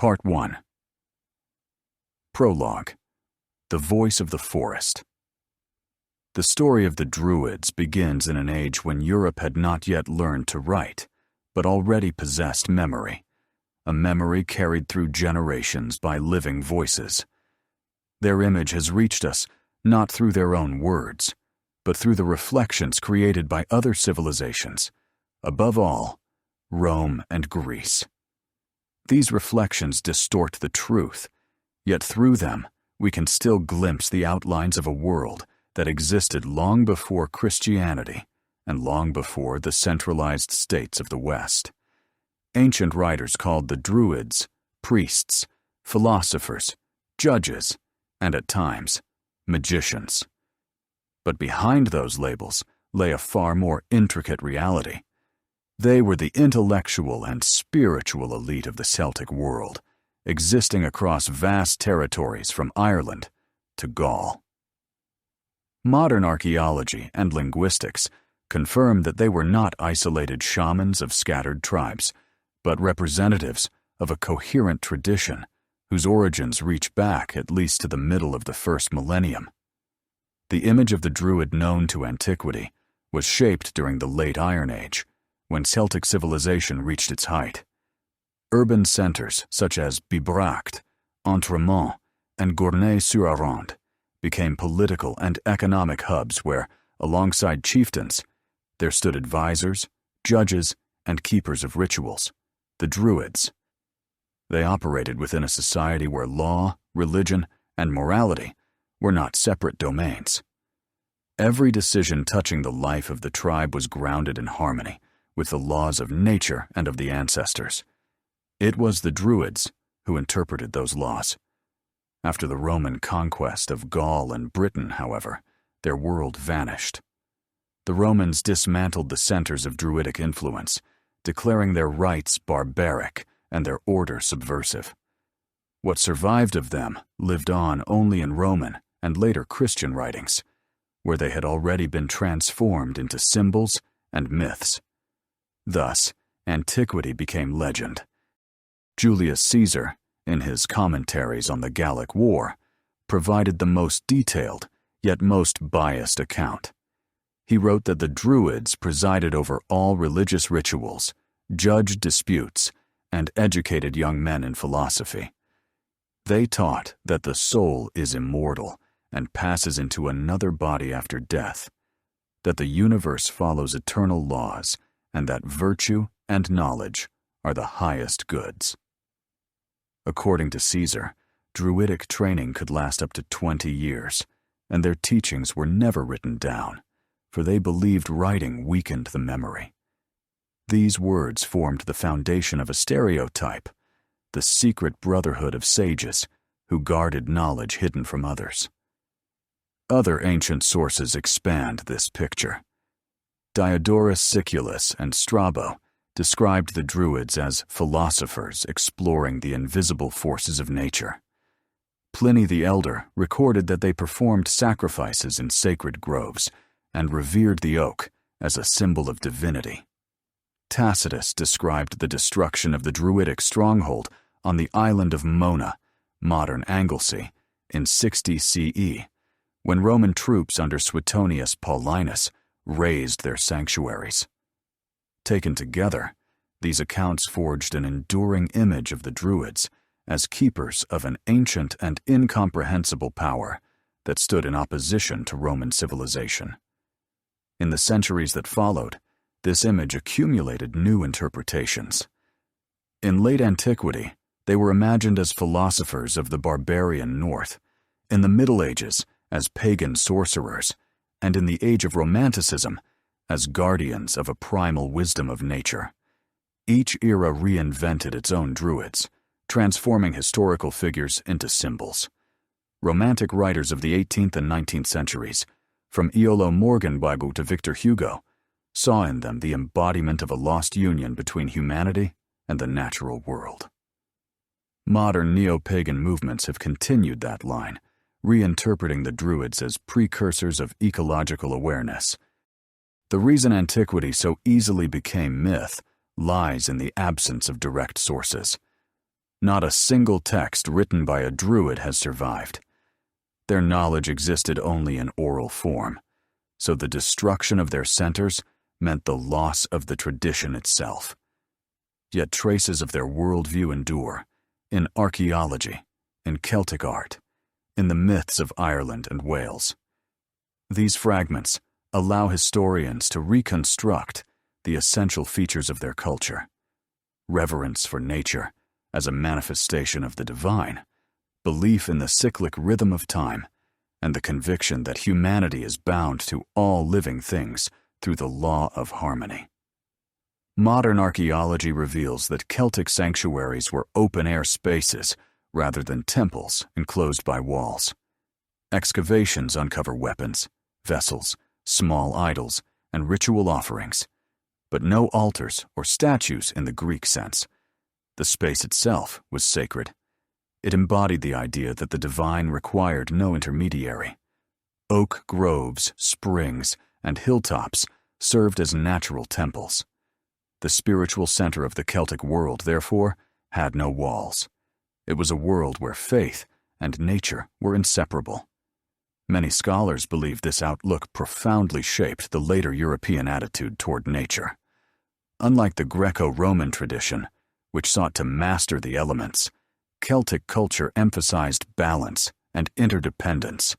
Part 1. Prologue. The Voice of the Forest. The story of the Druids begins in an age when Europe had not yet learned to write, but already possessed memory, a memory carried through generations by living voices. Their image has reached us not through their own words, but through the reflections created by other civilizations, above all, Rome and Greece. These reflections distort the truth, yet through them we can still glimpse the outlines of a world that existed long before Christianity and long before the centralized states of the West. Ancient writers called the Druids priests, philosophers, judges, and at times, magicians. But behind those labels lay a far more intricate reality. They were the intellectual and spiritual elite of the Celtic world, existing across vast territories from Ireland to Gaul. Modern archaeology and linguistics confirm that they were not isolated shamans of scattered tribes, but representatives of a coherent tradition whose origins reach back at least to the middle of the first millennium. The image of the Druid known to antiquity was shaped during the late Iron Age, when Celtic civilization reached its height. Urban centers such as Bibracte, Entremont, and Gournay-sur-Arronde became political and economic hubs where, alongside chieftains, there stood advisors, judges, and keepers of rituals, the Druids. They operated within a society where law, religion, and morality were not separate domains. Every decision touching the life of the tribe was grounded in harmony with the laws of nature and of the ancestors. It was the Druids who interpreted those laws. After the Roman conquest of Gaul and Britain, however, their world vanished. The Romans dismantled the centers of Druidic influence, declaring their rites barbaric and their order subversive. What survived of them lived on only in Roman and later Christian writings, where they had already been transformed into symbols and myths. Thus, antiquity became legend. Julius Caesar, in his commentaries on the Gallic War, provided the most detailed, yet most biased account. He wrote that the Druids presided over all religious rituals, judged disputes, and educated young men in philosophy. They taught that the soul is immortal and passes into another body after death, that the universe follows eternal laws, and that virtue and knowledge are the highest goods. According to Caesar, Druidic training could last up to 20 years, and their teachings were never written down, for they believed writing weakened the memory. These words formed the foundation of a stereotype, the secret brotherhood of sages who guarded knowledge hidden from others. Other ancient sources expand this picture. Diodorus Siculus and Strabo described the Druids as philosophers exploring the invisible forces of nature. Pliny the Elder recorded that they performed sacrifices in sacred groves and revered the oak as a symbol of divinity. Tacitus described the destruction of the Druidic stronghold on the island of Mona, modern Anglesey, in 60 CE, when Roman troops under Suetonius Paulinus razed their sanctuaries. Taken together, these accounts forged an enduring image of the Druids as keepers of an ancient and incomprehensible power that stood in opposition to Roman civilization. In the centuries that followed, this image accumulated new interpretations. In late antiquity, they were imagined as philosophers of the barbarian North, in the Middle Ages as pagan sorcerers, and in the Age of Romanticism as guardians of a primal wisdom of nature. Each era reinvented its own Druids, transforming historical figures into symbols. Romantic writers of the 18th and 19th centuries, from Iolo Morgenbaibu to Victor Hugo, saw in them the embodiment of a lost union between humanity and the natural world. Modern neo-pagan movements have continued that line, reinterpreting the Druids as precursors of ecological awareness. The reason antiquity so easily became myth lies in the absence of direct sources. Not a single text written by a Druid has survived. Their knowledge existed only in oral form, so the destruction of their centers meant the loss of the tradition itself. Yet traces of their worldview endure, in archaeology, in Celtic art, in the myths of Ireland and Wales. These fragments allow historians to reconstruct the essential features of their culture: reverence for nature as a manifestation of the divine, belief in the cyclic rhythm of time, and the conviction that humanity is bound to all living things through the law of harmony. Modern archaeology reveals that Celtic sanctuaries were open-air spaces rather than temples enclosed by walls. Excavations uncover weapons, vessels, small idols, and ritual offerings, but no altars or statues in the Greek sense. The space itself was sacred. It embodied the idea that the divine required no intermediary. Oak groves, springs, and hilltops served as natural temples. The spiritual center of the Celtic world, therefore, had no walls. It was a world where faith and nature were inseparable. Many scholars believe this outlook profoundly shaped the later European attitude toward nature. Unlike the Greco-Roman tradition, which sought to master the elements, Celtic culture emphasized balance and interdependence.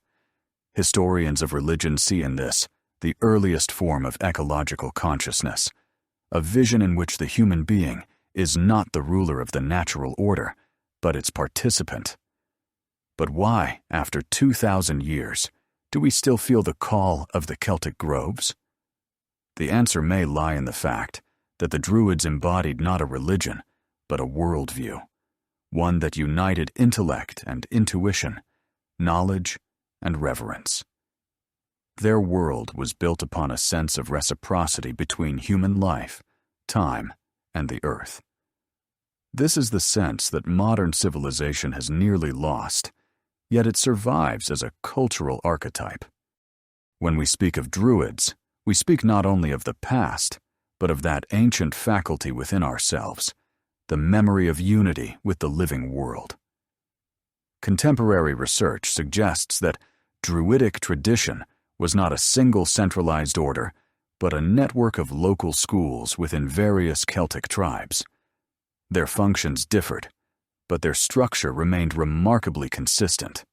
Historians of religion see in this the earliest form of ecological consciousness, a vision in which the human being is not the ruler of the natural order, but its participant. But why, after 2,000 years, do we still feel the call of the Celtic groves? The answer may lie in the fact that the Druids embodied not a religion, but a worldview, one that united intellect and intuition, knowledge and reverence. Their world was built upon a sense of reciprocity between human life, time, and the earth. This is the sense that modern civilization has nearly lost, yet it survives as a cultural archetype. When we speak of Druids, we speak not only of the past, but of that ancient faculty within ourselves, the memory of unity with the living world. Contemporary research suggests that Druidic tradition was not a single centralized order, but a network of local schools within various Celtic tribes. Their functions differed, but their structure remained remarkably consistent.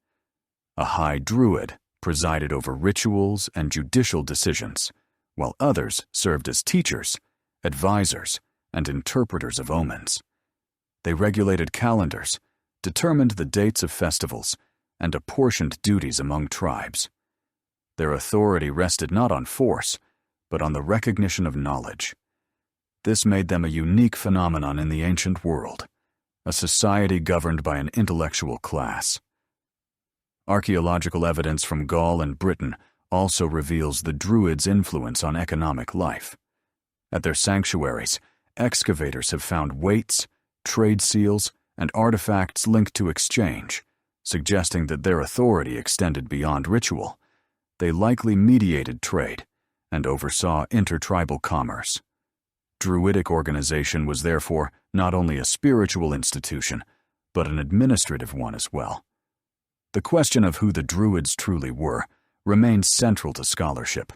A high Druid presided over rituals and judicial decisions, while others served as teachers, advisors, and interpreters of omens. They regulated calendars, determined the dates of festivals, and apportioned duties among tribes. Their authority rested not on force, but on the recognition of knowledge. This made them a unique phenomenon in the ancient world, a society governed by an intellectual class. Archaeological evidence from Gaul and Britain also reveals the Druids' influence on economic life. At their sanctuaries, excavators have found weights, trade seals, and artifacts linked to exchange, suggesting that their authority extended beyond ritual. They likely mediated trade and oversaw intertribal commerce. Druidic organization was therefore not only a spiritual institution, but an administrative one as well. The question of who the Druids truly were remains central to scholarship.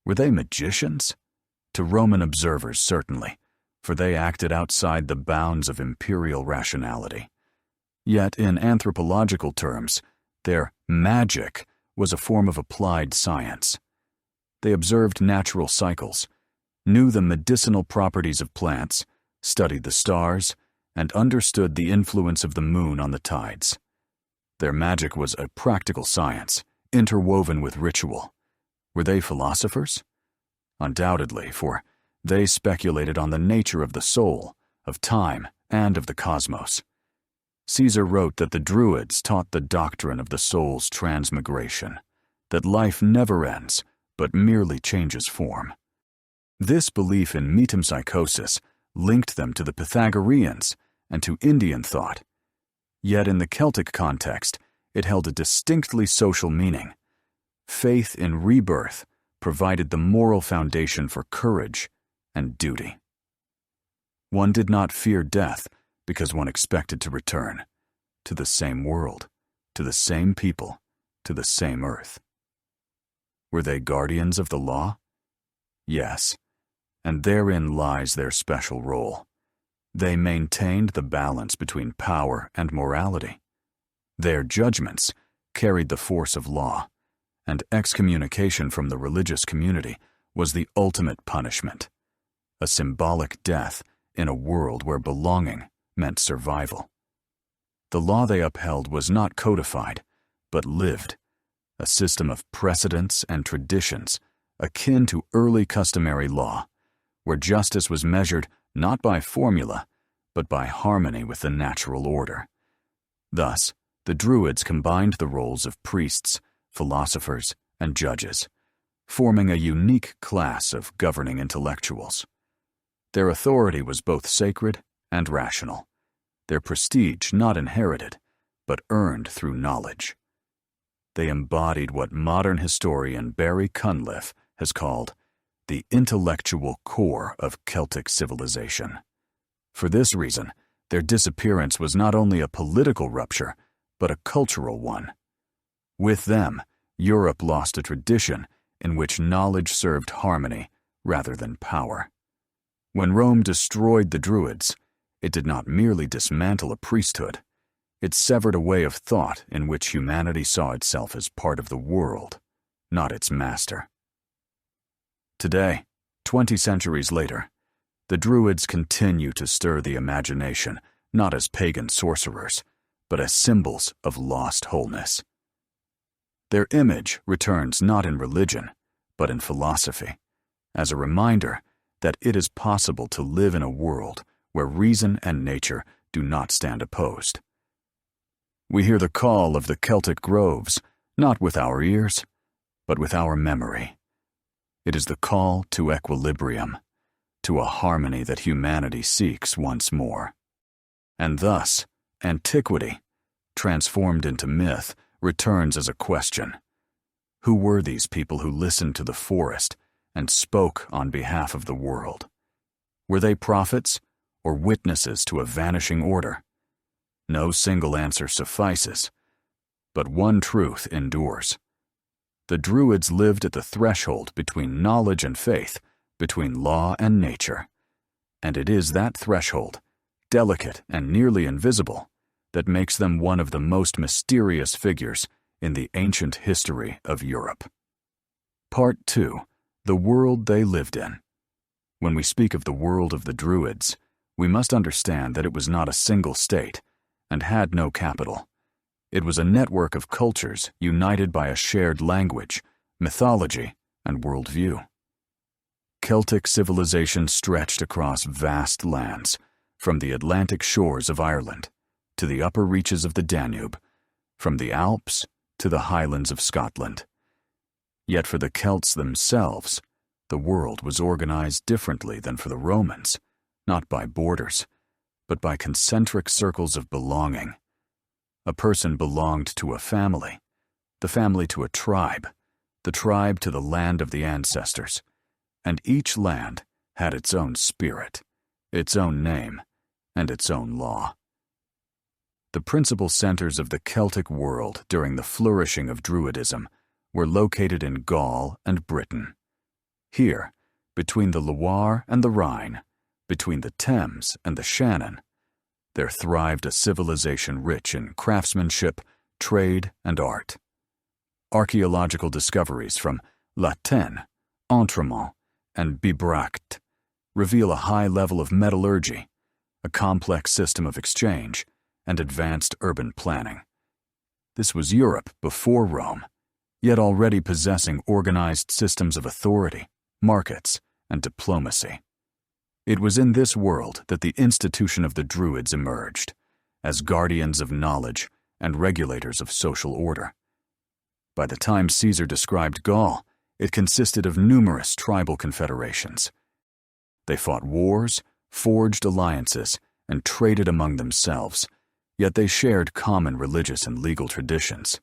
Were they magicians? To Roman observers, certainly, for they acted outside the bounds of imperial rationality. Yet, in anthropological terms, their magic was a form of applied science. They observed natural cycles, knew the medicinal properties of plants, studied the stars, and understood the influence of the moon on the tides. Their magic was a practical science, interwoven with ritual. Were they philosophers? Undoubtedly, for they speculated on the nature of the soul, of time, and of the cosmos. Caesar wrote that the Druids taught the doctrine of the soul's transmigration, that life never ends, but merely changes form. This belief in metempsychosis linked them to the Pythagoreans and to Indian thought. Yet in the Celtic context, it held a distinctly social meaning. Faith in rebirth provided the moral foundation for courage and duty. One did not fear death because one expected to return to the same world, to the same people, to the same earth. Were they guardians of the law? Yes, and therein lies their special role. They maintained the balance between power and morality. Their judgments carried the force of law, and excommunication from the religious community was the ultimate punishment, a symbolic death in a world where belonging meant survival. The law they upheld was not codified, but lived, a system of precedents and traditions akin to early customary law, where justice was measured not by formula, but by harmony with the natural order. Thus, the Druids combined the roles of priests, philosophers, and judges, forming a unique class of governing intellectuals. Their authority was both sacred and rational, their prestige not inherited, but earned through knowledge. They embodied what modern historian Barry Cunliffe has called the intellectual core of Celtic civilization. For this reason, their disappearance was not only a political rupture, but a cultural one. With them, Europe lost a tradition in which knowledge served harmony rather than power. When Rome destroyed the Druids, it did not merely dismantle a priesthood. It severed a way of thought in which humanity saw itself as part of the world, not its master. Today, 20 centuries later, the Druids continue to stir the imagination, not as pagan sorcerers, but as symbols of lost wholeness. Their image returns not in religion, but in philosophy, as a reminder that it is possible to live in a world where reason and nature do not stand opposed. We hear the call of the Celtic groves, not with our ears, but with our memory. It is the call to equilibrium, to a harmony that humanity seeks once more. And thus, antiquity, transformed into myth, returns as a question. Who were these people who listened to the forest and spoke on behalf of the world? Were they prophets or witnesses to a vanishing order? No single answer suffices, but one truth endures. The Druids lived at the threshold between knowledge and faith, between law and nature. And it is that threshold, delicate and nearly invisible, that makes them one of the most mysterious figures in the ancient history of Europe. Part 2. The world they lived in. When we speak of the world of the Druids, we must understand that it was not a single state, and had no capital. It was a network of cultures united by a shared language, mythology, and worldview. Celtic civilization stretched across vast lands, from the Atlantic shores of Ireland to the upper reaches of the Danube, from the Alps to the highlands of Scotland. Yet for the Celts themselves, the world was organized differently than for the Romans, not by borders, but by concentric circles of belonging. A person belonged to a family, the family to a tribe, the tribe to the land of the ancestors, and each land had its own spirit, its own name, and its own law. The principal centers of the Celtic world during the flourishing of Druidism were located in Gaul and Britain. Here, between the Loire and the Rhine, between the Thames and the Shannon, there thrived a civilization rich in craftsmanship, trade, and art. Archaeological discoveries from La Tène, Entremont, and Bibracte reveal a high level of metallurgy, a complex system of exchange, and advanced urban planning. This was Europe before Rome, yet already possessing organized systems of authority, markets, and diplomacy. It was in this world that the institution of the Druids emerged, as guardians of knowledge and regulators of social order. By the time Caesar described Gaul, it consisted of numerous tribal confederations. They fought wars, forged alliances, and traded among themselves, yet they shared common religious and legal traditions.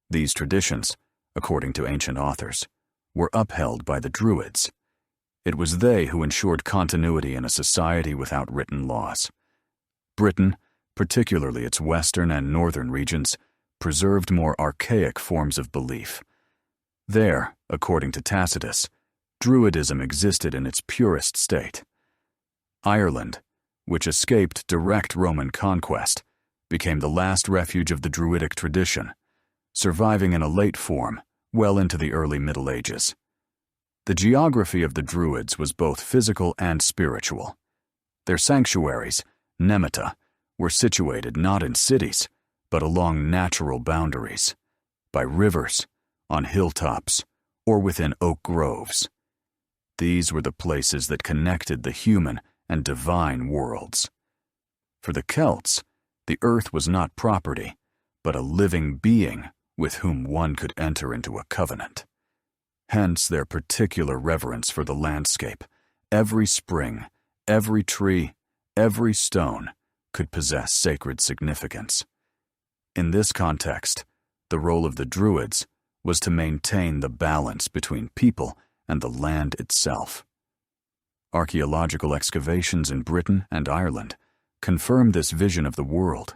These traditions, according to ancient authors, were upheld by the Druids. It was they who ensured continuity in a society without written laws. Britain, particularly its western and northern regions, preserved more archaic forms of belief. There, according to Tacitus, Druidism existed in its purest state. Ireland, which escaped direct Roman conquest, became the last refuge of the Druidic tradition, surviving in a late form well into the early Middle Ages. The geography of the Druids was both physical and spiritual. Their sanctuaries, nemata, were situated not in cities, but along natural boundaries, by rivers, on hilltops, or within oak groves. These were the places that connected the human and divine worlds. For the Celts, the earth was not property, but a living being with whom one could enter into a covenant. Hence their particular reverence for the landscape. Every spring, every tree, every stone could possess sacred significance. In this context, the role of the Druids was to maintain the balance between people and the land itself. Archaeological excavations in Britain and Ireland confirm this vision of the world.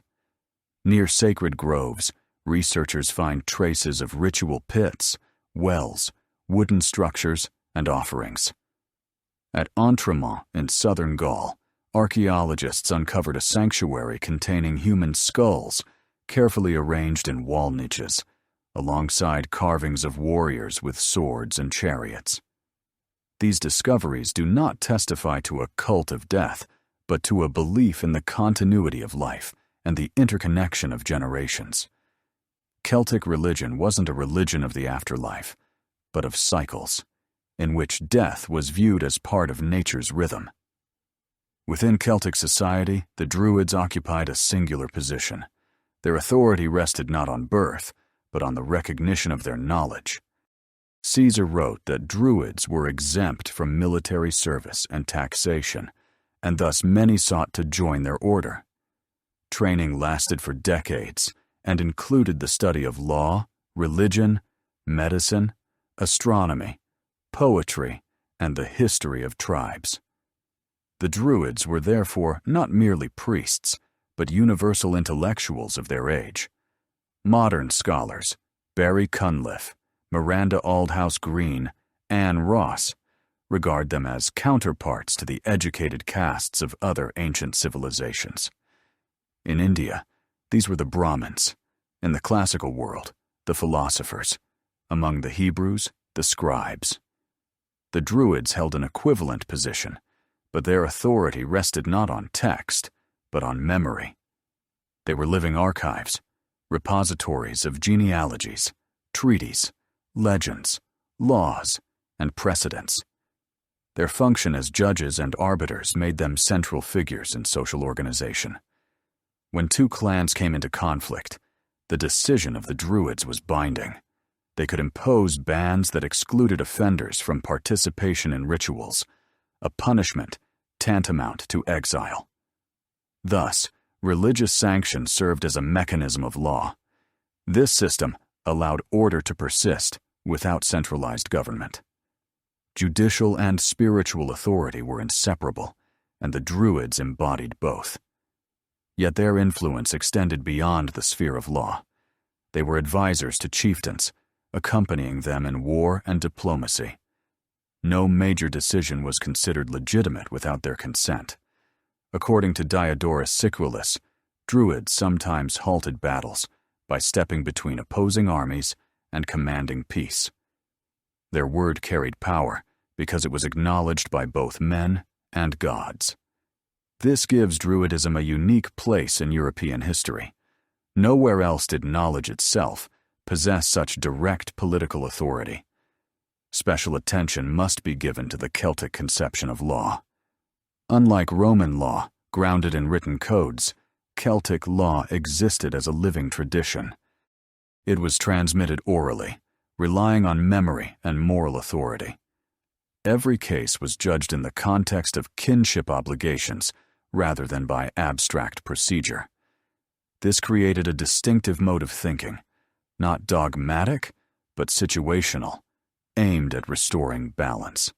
Near sacred groves, researchers find traces of ritual pits, wells, wooden structures, and offerings. At Entremont in southern Gaul, archaeologists uncovered a sanctuary containing human skulls, carefully arranged in wall niches, alongside carvings of warriors with swords and chariots. These discoveries do not testify to a cult of death, but to a belief in the continuity of life and the interconnection of generations. Celtic religion wasn't a religion of the afterlife, but of cycles, in which death was viewed as part of nature's rhythm. Within Celtic society, the Druids occupied a singular position. Their authority rested not on birth, but on the recognition of their knowledge. Caesar wrote that Druids were exempt from military service and taxation, and thus many sought to join their order. Training lasted for decades and included the study of law, religion, medicine, astronomy, poetry, and the history of tribes. The Druids were therefore not merely priests, but universal intellectuals of their age. Modern scholars, Barry Cunliffe, Miranda Aldhouse Green, Anne Ross, regard them as counterparts to the educated castes of other ancient civilizations. In India, these were the Brahmins; in the classical world, the philosophers; among the Hebrews, the scribes. The Druids held an equivalent position, but their authority rested not on text, but on memory. They were living archives, repositories of genealogies, treaties, legends, laws, and precedents. Their function as judges and arbiters made them central figures in social organization. When two clans came into conflict, the decision of the Druids was binding. They could impose bans that excluded offenders from participation in rituals, a punishment tantamount to exile. Thus, religious sanction served as a mechanism of law. This system allowed order to persist without centralized government. Judicial and spiritual authority were inseparable, and the Druids embodied both. Yet their influence extended beyond the sphere of law. They were advisors to chieftains, accompanying them in war and diplomacy. No major decision was considered legitimate without their consent. According to Diodorus Siculus, Druids sometimes halted battles by stepping between opposing armies and commanding peace. Their word carried power because it was acknowledged by both men and gods. This gives Druidism a unique place in European history. Nowhere else did knowledge itself possess such direct political authority. Special attention must be given to the Celtic conception of law. Unlike Roman law, grounded in written codes, Celtic law existed as a living tradition. It was transmitted orally, relying on memory and moral authority. Every case was judged in the context of kinship obligations rather than by abstract procedure. This created a distinctive mode of thinking, not dogmatic, but situational, aimed at restoring balance.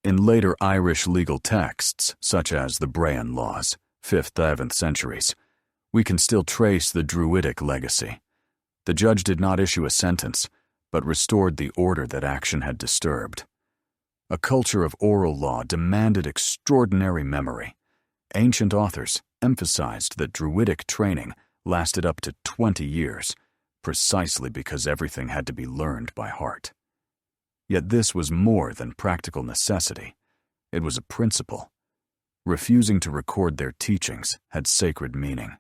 In later Irish legal texts, such as the Brehon Laws, 5th-7th centuries, we can still trace the Druidic legacy. The judge did not issue a sentence, but restored the order that action had disturbed. A culture of oral law demanded extraordinary memory. Ancient authors emphasized that Druidic training lasted up to 20 years, precisely because everything had to be learned by heart. Yet this was more than practical necessity. It was a principle. Refusing to record their teachings had sacred meaning.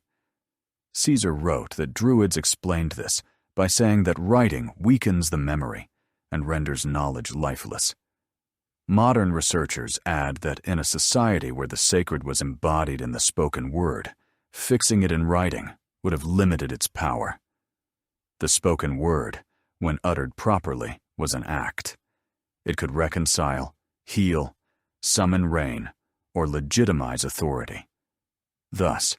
Caesar wrote that Druids explained this by saying that writing weakens the memory and renders knowledge lifeless. Modern researchers add that in a society where the sacred was embodied in the spoken word, fixing it in writing would have limited its power. The spoken word, when uttered properly, was an act. It could reconcile, heal, summon rain, or legitimize authority. Thus,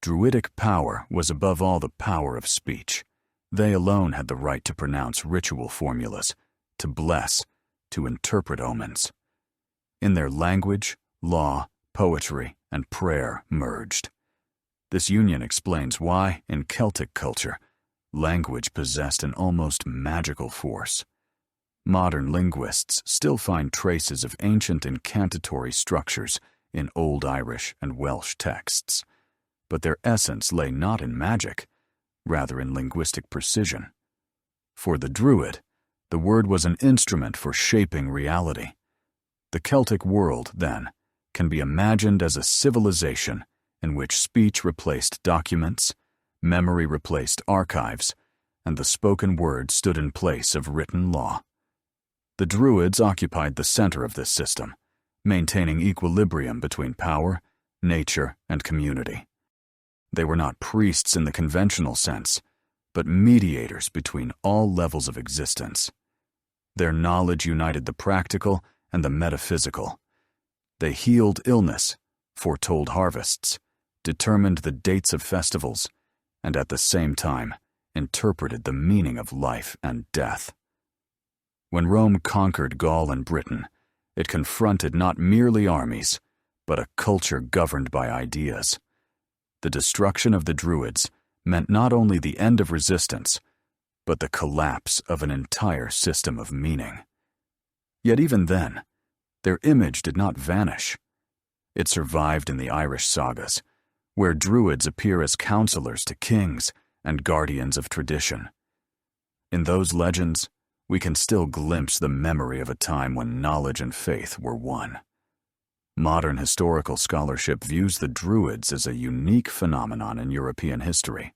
Druidic power was above all the power of speech. They alone had the right to pronounce ritual formulas, to bless, to interpret omens. In their language, law, poetry, and prayer merged. This union explains why, in Celtic culture, language possessed an almost magical force. Modern linguists still find traces of ancient incantatory structures in Old Irish and Welsh texts, but their essence lay not in magic, rather in linguistic precision. For the Druid, the word was an instrument for shaping reality. The Celtic world, then, can be imagined as a civilization in which speech replaced documents, memory replaced archives, and the spoken word stood in place of written law. The Druids occupied the center of this system, maintaining equilibrium between power, nature, and community. They were not priests in the conventional sense, but mediators between all levels of existence. Their knowledge united the practical and the metaphysical. They healed illness, foretold harvests, determined the dates of festivals, and at the same time interpreted the meaning of life and death. When Rome conquered Gaul and Britain, it confronted not merely armies, but a culture governed by ideas. The destruction of the Druids meant not only the end of resistance, but the collapse of an entire system of meaning. Yet even then, their image did not vanish. It survived in the Irish sagas, where Druids appear as counselors to kings and guardians of tradition. In those legends, we can still glimpse the memory of a time when knowledge and faith were one. Modern historical scholarship views the Druids as a unique phenomenon in European history,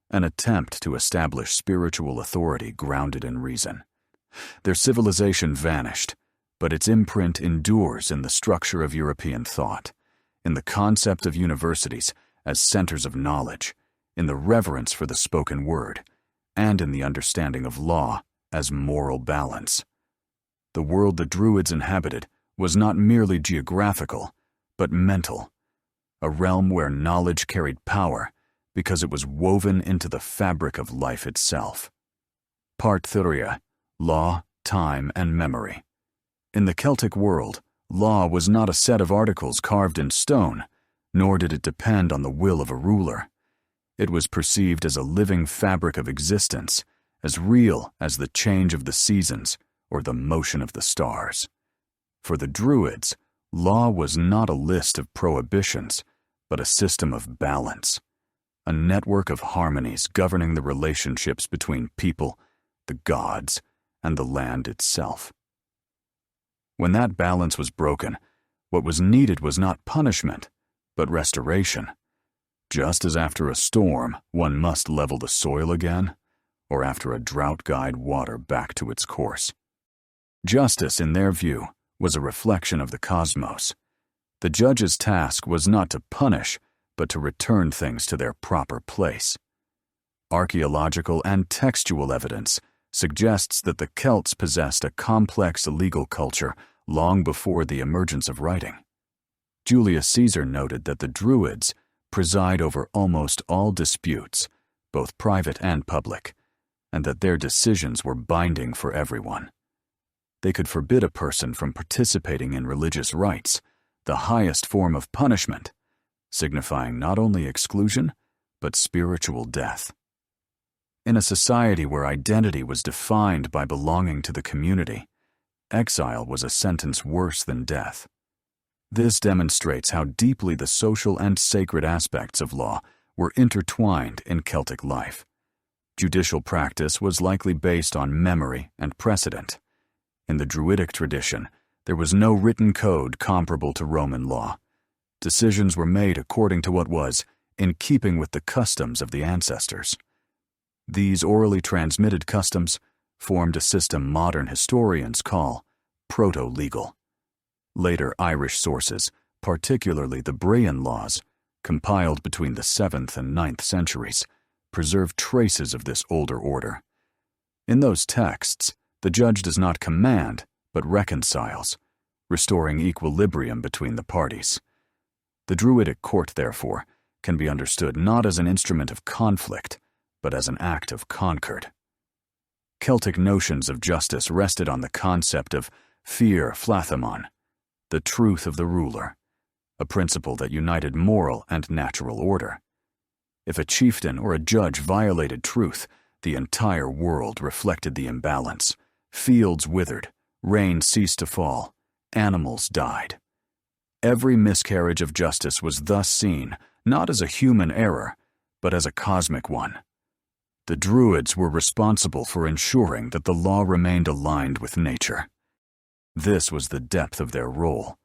an attempt to establish spiritual authority grounded in reason. Their civilization vanished, but its imprint endures in the structure of European thought, in the concept of universities as centers of knowledge, in the reverence for the spoken word, and in the understanding of law as moral balance. The world the Druids inhabited was not merely geographical, but mental, a realm where knowledge carried power because it was woven into the fabric of life itself. Part 3: Law, Time, and Memory. In the Celtic world, law was not a set of articles carved in stone, nor did it depend on the will of a ruler. It was perceived as a living fabric of existence, as real as the change of the seasons or the motion of the stars. For the Druids, law was not a list of prohibitions, but a system of balance, a network of harmonies governing the relationships between people, the gods, and the land itself. When that balance was broken, what was needed was not punishment, but restoration. Just as after a storm, one must level the soil again, or after a drought guide water back to its course. Justice, in their view, was a reflection of the cosmos. The judge's task was not to punish, but to return things to their proper place. Archaeological and textual evidence suggests that the Celts possessed a complex legal culture long before the emergence of writing. Julius Caesar noted that the Druids preside over almost all disputes, both private and public, and that their decisions were binding for everyone. They could forbid a person from participating in religious rites, the highest form of punishment, signifying not only exclusion, but spiritual death. In a society where identity was defined by belonging to the community, exile was a sentence worse than death. This demonstrates how deeply the social and sacred aspects of law were intertwined in Celtic life. Judicial practice was likely based on memory and precedent. In the Druidic tradition, there was no written code comparable to Roman law. Decisions were made according to what was in keeping with the customs of the ancestors. These orally transmitted customs formed a system modern historians call proto-legal. Later Irish sources, particularly the Brehon laws, compiled between the 7th and 9th centuries, preserve traces of this older order. In those texts, the judge does not command, but reconciles, restoring equilibrium between the parties. The Druidic court, therefore, can be understood not as an instrument of conflict, but as an act of concord. Celtic notions of justice rested on the concept of fear flathamon, the truth of the ruler, a principle that united moral and natural order. If a chieftain or a judge violated truth, the entire world reflected the imbalance. Fields withered, rain ceased to fall, animals died. Every miscarriage of justice was thus seen not as a human error, but as a cosmic one. The Druids were responsible for ensuring that the law remained aligned with nature. This was the depth of their role.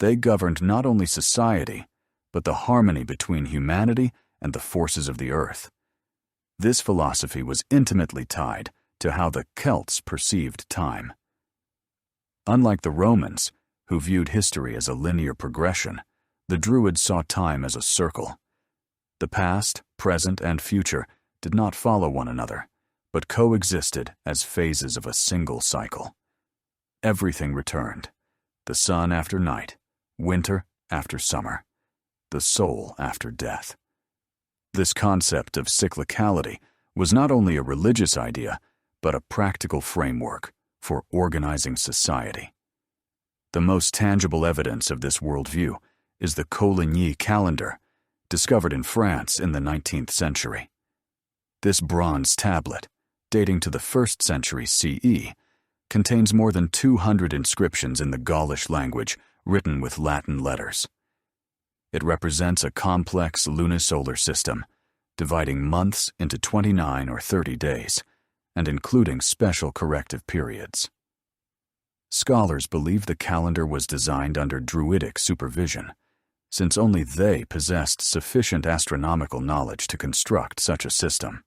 They governed not only society, but the harmony between humanity and the forces of the earth. This philosophy was intimately tied to how the Celts perceived time. Unlike the Romans, who viewed history as a linear progression, the Druids saw time as a circle. The past, present, and future did not follow one another, but coexisted as phases of a single cycle. Everything returned: the sun after night, winter after summer, the soul after death. This concept of cyclicality was not only a religious idea, but a practical framework for organizing society. The most tangible evidence of this worldview is the Coligny calendar, discovered in France in the 19th century. This bronze tablet, dating to the 1st century CE, contains more than 200 inscriptions in the Gaulish language written with Latin letters. It represents a complex lunisolar system, dividing months into 29 or 30 days, and including special corrective periods. Scholars believe the calendar was designed under Druidic supervision, since only they possessed sufficient astronomical knowledge to construct such a system.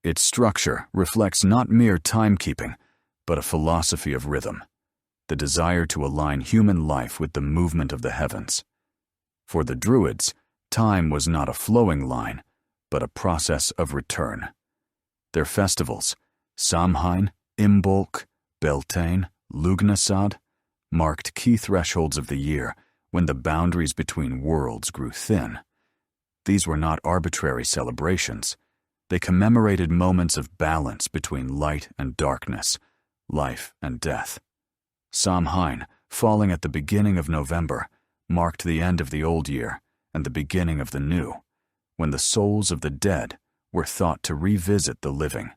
Its structure reflects not mere timekeeping, but a philosophy of rhythm, the desire to align human life with the movement of the heavens. For the Druids, time was not a flowing line, but a process of return. Their festivals, Samhain, Imbolc, Beltane, Lugnasad, marked key thresholds of the year when the boundaries between worlds grew thin. These were not arbitrary celebrations. They commemorated moments of balance between light and darkness, life and death. Samhain, falling at the beginning of November, marked the end of the old year and the beginning of the new, when the souls of the dead were thought to revisit the living.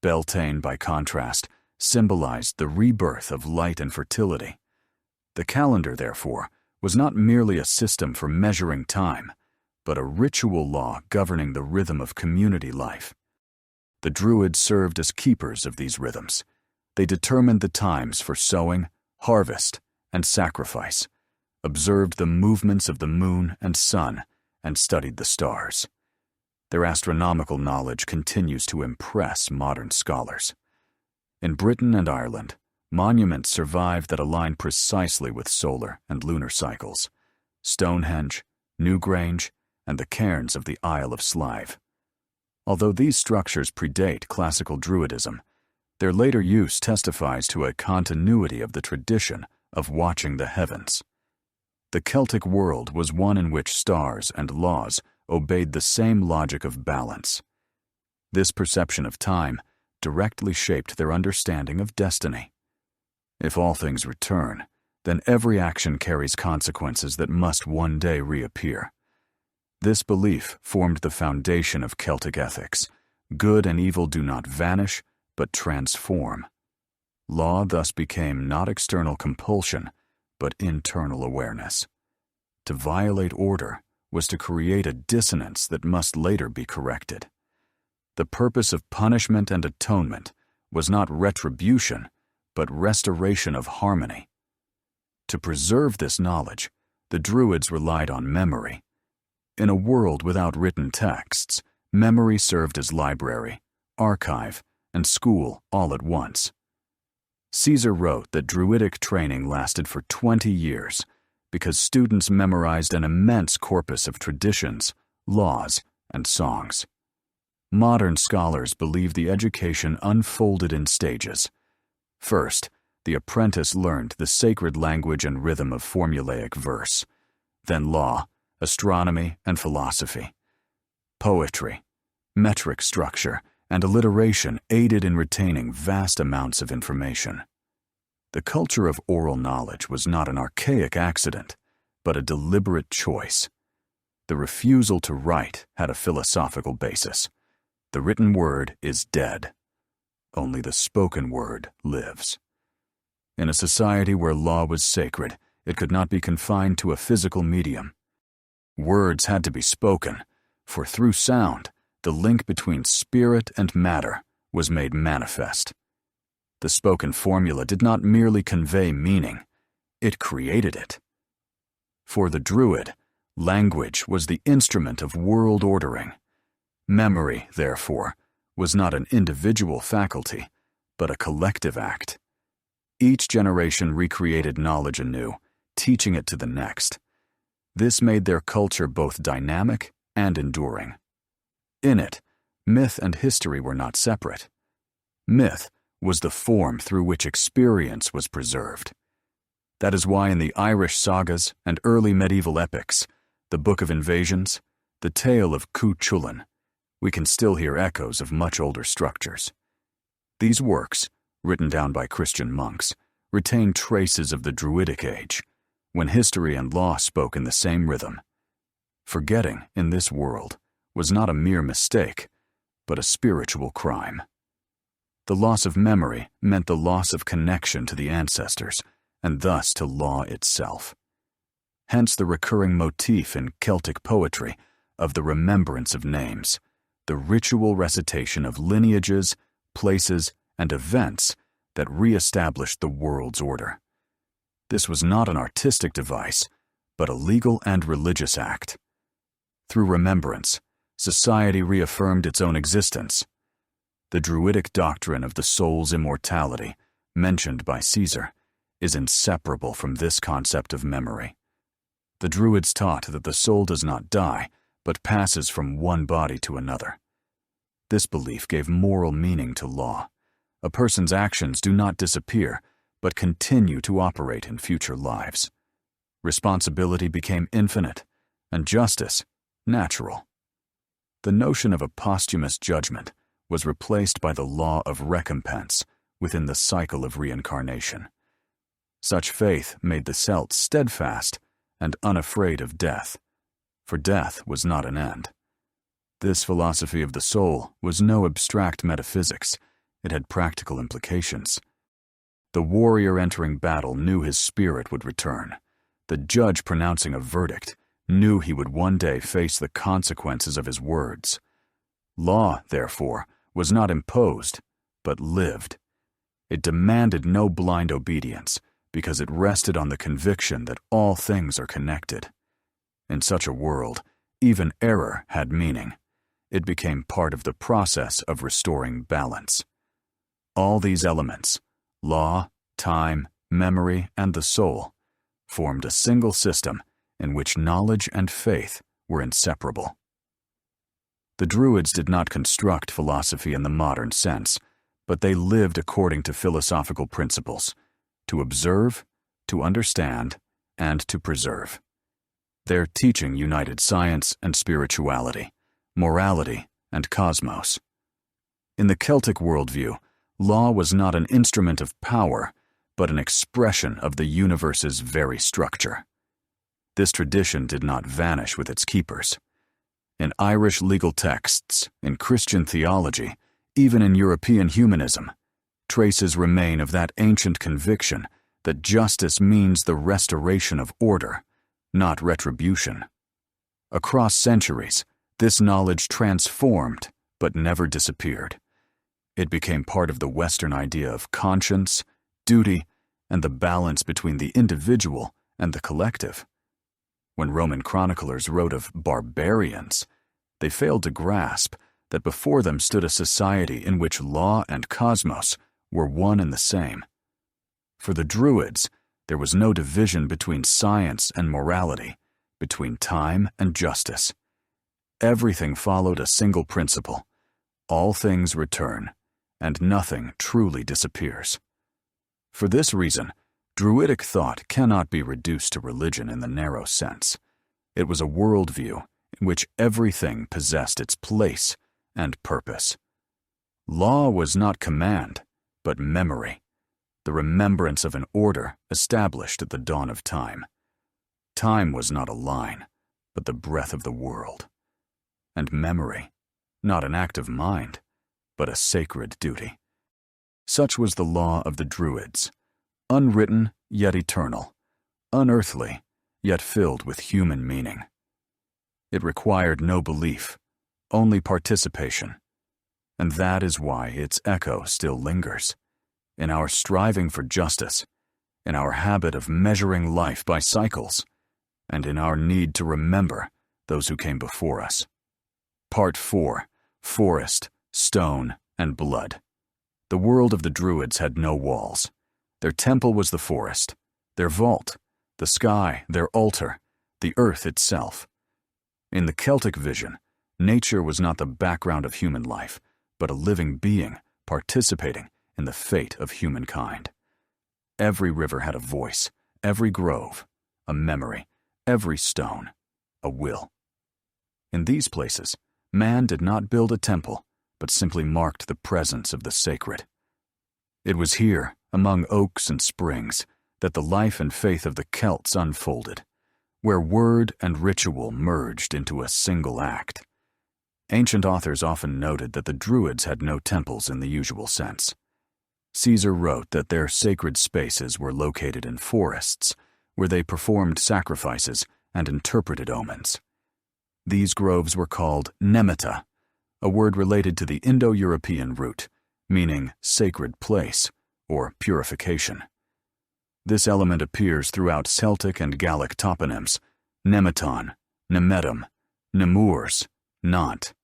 Beltane, by contrast, symbolized the rebirth of light and fertility. The calendar, therefore, was not merely a system for measuring time, but a ritual law governing the rhythm of community life. The Druids served as keepers of these rhythms. They determined the times for sowing, harvest, and sacrifice, observed the movements of the moon and sun, and studied the stars. Their astronomical knowledge continues to impress modern scholars. In Britain and Ireland, monuments survive that align precisely with solar and lunar cycles: Stonehenge, Newgrange, and the cairns of the Isle of Slieve. Although these structures predate classical Druidism, their later use testifies to a continuity of the tradition of watching the heavens. The Celtic world was one in which stars and laws obeyed the same logic of balance. This perception of time directly shaped their understanding of destiny. If all things return, then every action carries consequences that must one day reappear. This belief formed the foundation of Celtic ethics. Good and evil do not vanish, but transform. Law thus became not external compulsion, but internal awareness. To violate order was to create a dissonance that must later be corrected. The purpose of punishment and atonement was not retribution, but restoration of harmony. To preserve this knowledge, the Druids relied on memory. In a world without written texts, memory served as library, archive, and school all at once. Caesar wrote that Druidic training lasted for 20 years because students memorized an immense corpus of traditions, laws, and songs. Modern scholars believe the education unfolded in stages. First, the apprentice learned the sacred language and rhythm of formulaic verse, then law, astronomy, and philosophy. Poetry, metric structure, and alliteration aided in retaining vast amounts of information. The culture of oral knowledge was not an archaic accident, but a deliberate choice. The refusal to write had a philosophical basis. The written word is dead. Only the spoken word lives. In a society where law was sacred, it could not be confined to a physical medium. Words had to be spoken, for through sound, the link between spirit and matter was made manifest. The spoken formula did not merely convey meaning, it created it. For the Druid, language was the instrument of world ordering. Memory, therefore, was not an individual faculty, but a collective act. Each generation recreated knowledge anew, teaching it to the next. This made their culture both dynamic and enduring. In it, myth and history were not separate. Myth was the form through which experience was preserved. That is why in the Irish sagas and early medieval epics, the Book of Invasions, the tale of Cuchulainn, we can still hear echoes of much older structures. These works, written down by Christian monks, retain traces of the Druidic age, when history and law spoke in the same rhythm. Forgetting, in this world, was not a mere mistake, but a spiritual crime. The loss of memory meant the loss of connection to the ancestors, and thus to law itself. Hence the recurring motif in Celtic poetry of the remembrance of names, the ritual recitation of lineages, places, and events that re-established the world's order. This was not an artistic device, but a legal and religious act. Through remembrance, society reaffirmed its own existence. The Druidic doctrine of the soul's immortality, mentioned by Caesar, is inseparable from this concept of memory. The Druids taught that the soul does not die, but passes from one body to another. This belief gave moral meaning to law. A person's actions do not disappear, but continue to operate in future lives. Responsibility became infinite, and justice natural. The notion of a posthumous judgment was replaced by the law of recompense within the cycle of reincarnation. Such faith made the Celts steadfast and unafraid of death, for death was not an end. This philosophy of the soul was no abstract metaphysics, it had practical implications. The warrior entering battle knew his spirit would return. The judge pronouncing a verdict knew he would one day face the consequences of his words. Law, therefore, was not imposed, but lived. It demanded no blind obedience, because it rested on the conviction that all things are connected. In such a world, even error had meaning. It became part of the process of restoring balance. All these elements, law, time, memory, and the soul, formed a single system in which knowledge and faith were inseparable. The Druids did not construct philosophy in the modern sense, but they lived according to philosophical principles: to observe, to understand, and to preserve. Their teaching united science and spirituality, morality and cosmos. In the Celtic worldview, law was not an instrument of power, but an expression of the universe's very structure. This tradition did not vanish with its keepers. In Irish legal texts, in Christian theology, even in European humanism, traces remain of that ancient conviction that justice means the restoration of order, not retribution. Across centuries, this knowledge transformed but never disappeared. It became part of the Western idea of conscience, duty, and the balance between the individual and the collective. When Roman chroniclers wrote of barbarians, they failed to grasp that before them stood a society in which law and cosmos were one and the same. For the Druids, there was no division between science and morality, between time and justice. Everything followed a single principle: all things return, and nothing truly disappears. For this reason, Druidic thought cannot be reduced to religion in the narrow sense. It was a worldview in which everything possessed its place and purpose. Law was not command, but memory, the remembrance of an order established at the dawn of time. Time was not a line, but the breath of the world. And memory, not an act of mind, but a sacred duty. Such was the law of the Druids, unwritten yet eternal, unearthly yet filled with human meaning. It required no belief, only participation, and that is why its echo still lingers, in our striving for justice, in our habit of measuring life by cycles, and in our need to remember those who came before us. Part 4. Forest, Stone, and Blood. The world of the Druids had no walls. Their temple was the forest, their vault, the sky, their altar, the earth itself. In the Celtic vision, nature was not the background of human life, but a living being participating in the fate of humankind. Every river had a voice, every grove, a memory, every stone, a will. In these places, man did not build a temple, but simply marked the presence of the sacred. It was here, among oaks and springs, that the life and faith of the Celts unfolded, where word and ritual merged into a single act. Ancient authors often noted that the Druids had no temples in the usual sense. Caesar wrote that their sacred spaces were located in forests, where they performed sacrifices and interpreted omens. These groves were called nemeta, a word related to the Indo-European root, meaning sacred place or purification. This element appears throughout Celtic and Gallic toponyms: Nemeton, Nemetum, Nemours, Nantes.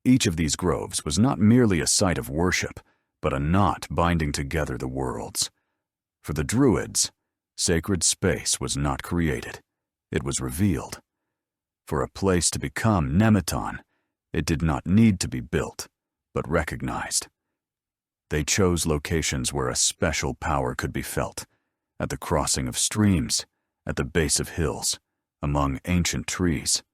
Each of these groves was not merely a site of worship, but a knot binding together the worlds. For the Druids, sacred space was not created, it was revealed. For a place to become Nemeton, it did not need to be built, but recognized. They chose locations where a special power could be felt, at the crossing of streams, at the base of hills, among ancient trees.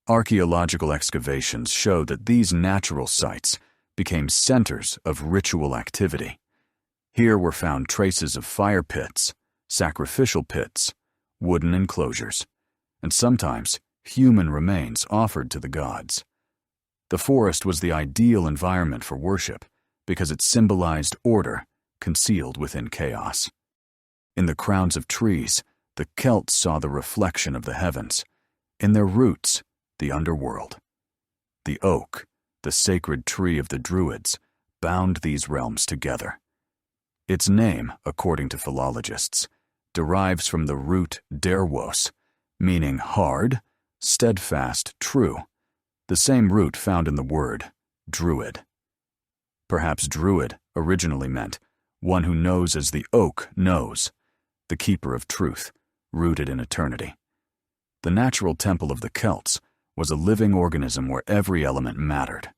Archaeological excavations show that these natural sites became centers of ritual activity. Here were found traces of fire pits, sacrificial pits, wooden enclosures, and sometimes human remains offered to the gods. The forest was the ideal environment for worship because it symbolized order concealed within chaos. In the crowns of trees, the Celts saw the reflection of the heavens. In their roots, the underworld. The oak, the sacred tree of the Druids, bound these realms together. Its name, according to philologists, derives from the root derwos, meaning hard, steadfast, true, the same root found in the word druid. Perhaps druid originally meant one who knows as the oak knows, the keeper of truth, rooted in eternity. The natural temple of the Celts was a living organism where every element mattered.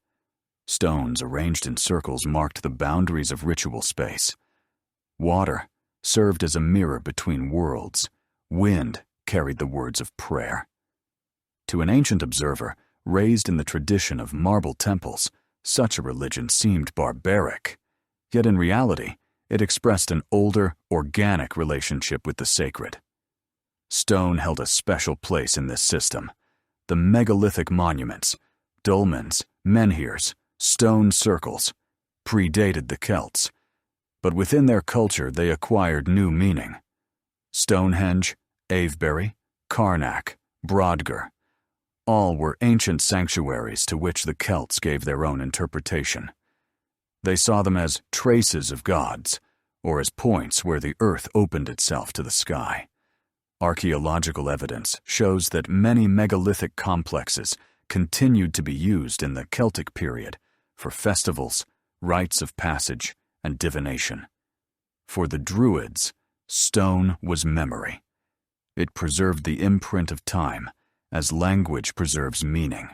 Stones arranged in circles marked the boundaries of ritual space. Water served as a mirror between worlds. Wind carried the words of prayer. To an ancient observer, raised in the tradition of marble temples, such a religion seemed barbaric. Yet in reality, It expressed an older, organic relationship with the sacred. Stone held a special place in this system. The megalithic monuments, dolmens, menhirs, stone circles, predated the Celts, but within their culture they acquired new meaning. Stonehenge, Avebury, Carnac, Brodgar, all were ancient sanctuaries to which the Celts gave their own interpretation. They saw them as traces of gods, or as points where the earth opened itself to the sky. Archaeological evidence shows that many megalithic complexes continued to be used in the Celtic period for festivals, rites of passage, and divination. For the Druids, stone was memory. It preserved the imprint of time, as language preserves meaning.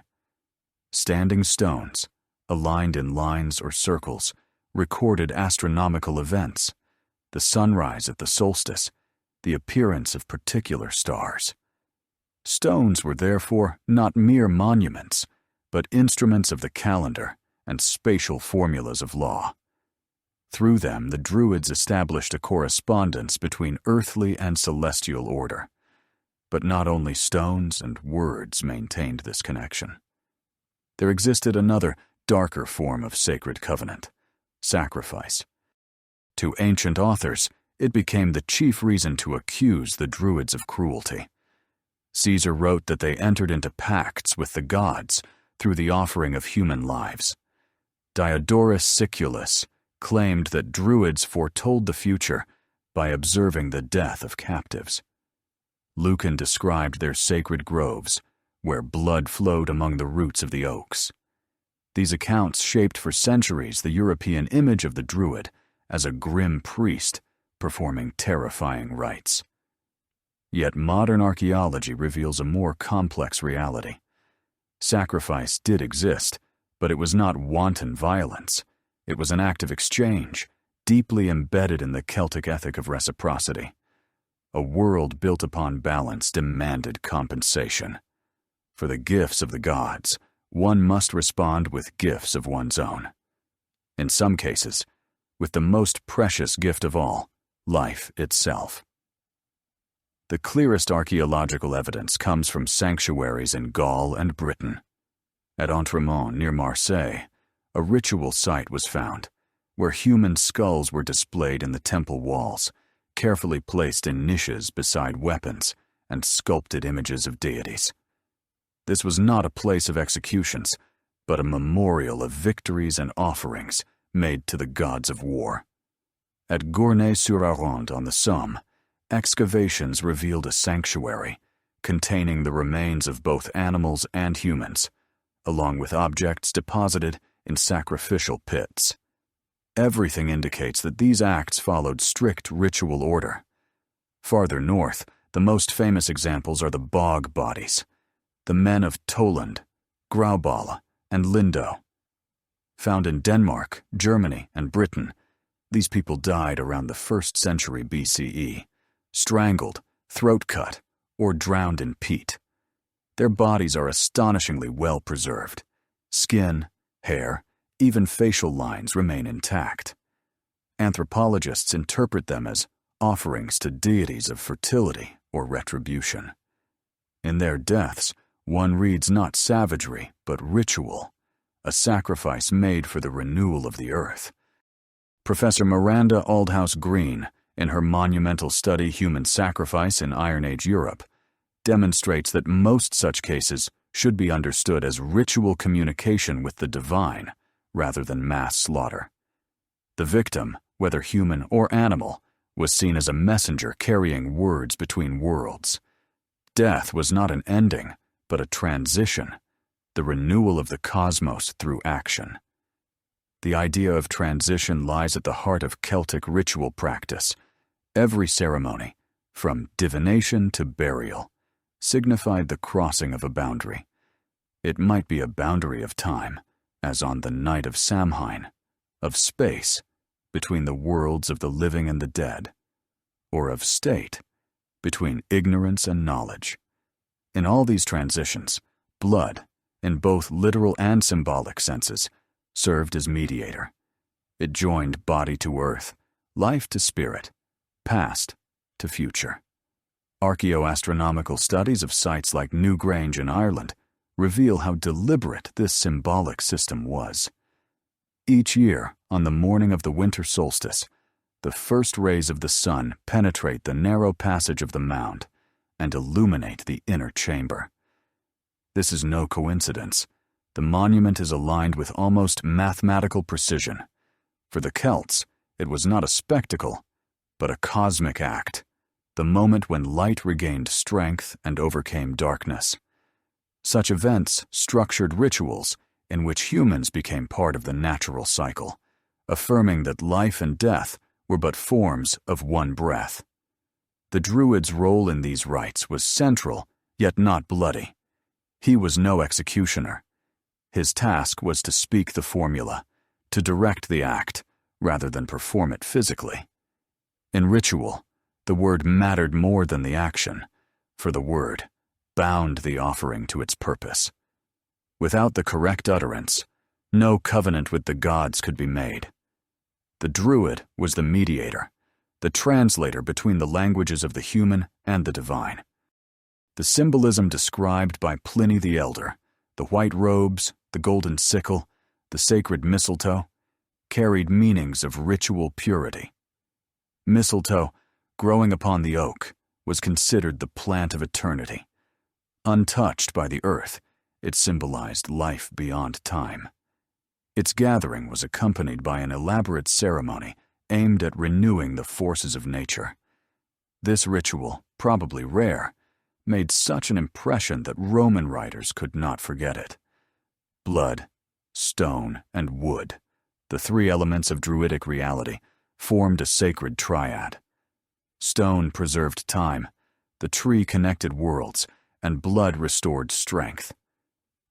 Standing stones, aligned in lines or circles, recorded astronomical events, the sunrise at the solstice, the appearance of particular stars. Stones were therefore not mere monuments, but instruments of the calendar and spatial formulas of law. Through them, the Druids established a correspondence between earthly and celestial order. But not only stones and words maintained this connection. There existed another, darker form of sacred covenant: sacrifice. To ancient authors, it became the chief reason to accuse the Druids of cruelty. Caesar wrote that they entered into pacts with the gods through the offering of human lives. Diodorus Siculus claimed that Druids foretold the future by observing the death of captives. Lucan described their sacred groves, where blood flowed among the roots of the oaks. These accounts shaped for centuries the European image of the Druid as a grim priest performing terrifying rites. Yet modern archaeology reveals a more complex reality. Sacrifice did exist, but it was not wanton violence. It was an act of exchange, deeply embedded in the Celtic ethic of reciprocity. A world built upon balance demanded compensation. For the gifts of the gods, one must respond with gifts of one's own. In some cases, with the most precious gift of all, life itself. The clearest archaeological evidence comes from sanctuaries in Gaul and Britain. At Entremont, near Marseille, a ritual site was found, where human skulls were displayed in the temple walls, carefully placed in niches beside weapons and sculpted images of deities. This was not a place of executions, but a memorial of victories and offerings made to the gods of war. At Gournay-sur-Aronde on the Somme, excavations revealed a sanctuary containing the remains of both animals and humans, along with objects deposited in sacrificial pits. Everything indicates that these acts followed strict ritual order. Farther north, the most famous examples are the bog bodies, the men of Toland, Grauballe, and Lindow. Found in Denmark, Germany, and Britain, these people died around the 1st century BCE, strangled, throat-cut, or drowned in peat. Their bodies are astonishingly well preserved. Skin, hair, even facial lines remain intact. Anthropologists interpret them as offerings to deities of fertility or retribution. In their deaths, one reads not savagery, but ritual, a sacrifice made for the renewal of the earth. Professor Miranda Aldhouse Green, in her monumental study Human Sacrifice in Iron Age Europe, demonstrates that most such cases should be understood as ritual communication with the divine, rather than mass slaughter. The victim, whether human or animal, was seen as a messenger carrying words between worlds. Death was not an ending, but a transition, the renewal of the cosmos through action. The idea of transition lies at the heart of Celtic ritual practice. Every ceremony, from divination to burial, signified the crossing of a boundary. It might be a boundary of time, as on the night of Samhain, of space, between the worlds of the living and the dead, or of state, between ignorance and knowledge. In all these transitions, blood, in both literal and symbolic senses, served as mediator. It joined body to earth, life to spirit, past to future. Archaeoastronomical studies of sites like Newgrange in Ireland reveal how deliberate this symbolic system was. Each year, on the morning of the winter solstice, the first rays of the sun penetrate the narrow passage of the mound and illuminate the inner chamber. This is no coincidence. The monument is aligned with almost mathematical precision. For the Celts, it was not a spectacle, but a cosmic act, the moment when light regained strength and overcame darkness. Such events structured rituals in which humans became part of the natural cycle, affirming that life and death were but forms of one breath. The Druid's role in these rites was central, yet not bloody. He was no executioner. His task was to speak the formula, to direct the act, rather than perform it physically. In ritual, the word mattered more than the action, for the word bound the offering to its purpose. Without the correct utterance, no covenant with the gods could be made. The Druid was the mediator, the translator between the languages of the human and the divine. The symbolism described by Pliny the Elder, the white robes, the golden sickle, the sacred mistletoe, carried meanings of ritual purity. Mistletoe, growing upon the oak, was considered the plant of eternity. Untouched by the earth, it symbolized life beyond time. Its gathering was accompanied by an elaborate ceremony aimed at renewing the forces of nature. This ritual, probably rare, made such an impression that Roman writers could not forget it. Blood, stone, and wood, the three elements of Druidic reality, formed a sacred triad. Stone preserved time, the tree connected worlds, and blood restored strength.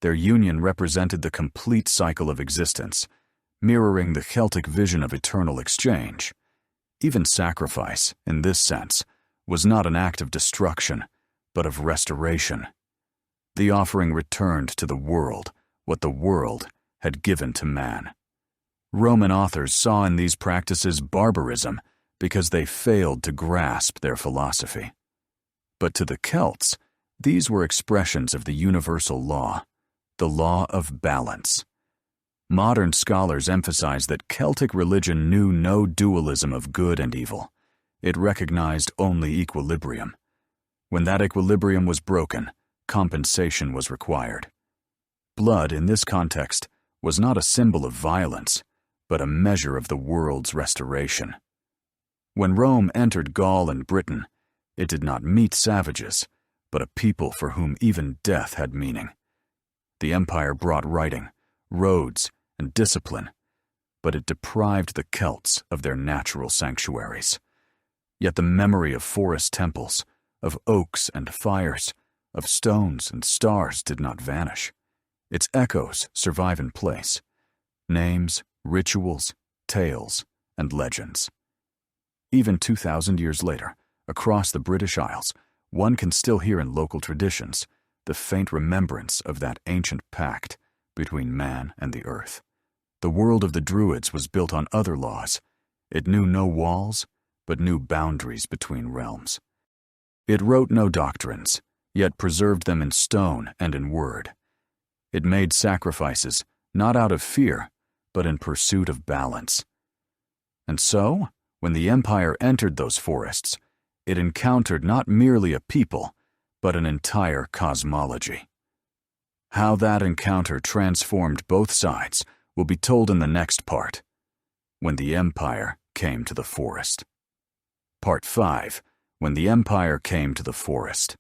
Their union represented the complete cycle of existence, mirroring the Celtic vision of eternal exchange. Even sacrifice, in this sense, was not an act of destruction, but of restoration. The offering returned to the world what the world had given to man. Roman authors saw in these practices barbarism because they failed to grasp their philosophy. But to the Celts, these were expressions of the universal law, the law of balance. Modern scholars emphasize that Celtic religion knew no dualism of good and evil. It recognized only equilibrium. When that equilibrium was broken, compensation was required. Blood, in this context, was not a symbol of violence, but a measure of the world's restoration. When Rome entered Gaul and Britain, it did not meet savages, but a people for whom even death had meaning. The empire brought writing, roads, and discipline, but it deprived the Celts of their natural sanctuaries. Yet the memory of forest temples, of oaks and fires, of stones and stars did not vanish. Its echoes survive in place. Names, rituals, tales, and legends. Even 2,000 years later, across the British Isles, one can still hear in local traditions the faint remembrance of that ancient pact between man and the earth. The world of the Druids was built on other laws. It knew no walls, but knew boundaries between realms. It wrote no doctrines, yet preserved them in stone and in word. It made sacrifices, not out of fear, but in pursuit of balance. And so, when the empire entered those forests, it encountered not merely a people, but an entire cosmology. How that encounter transformed both sides will be told in the next part, When the Empire Came to the Forest. Part 5, When the Empire Came to the Forest.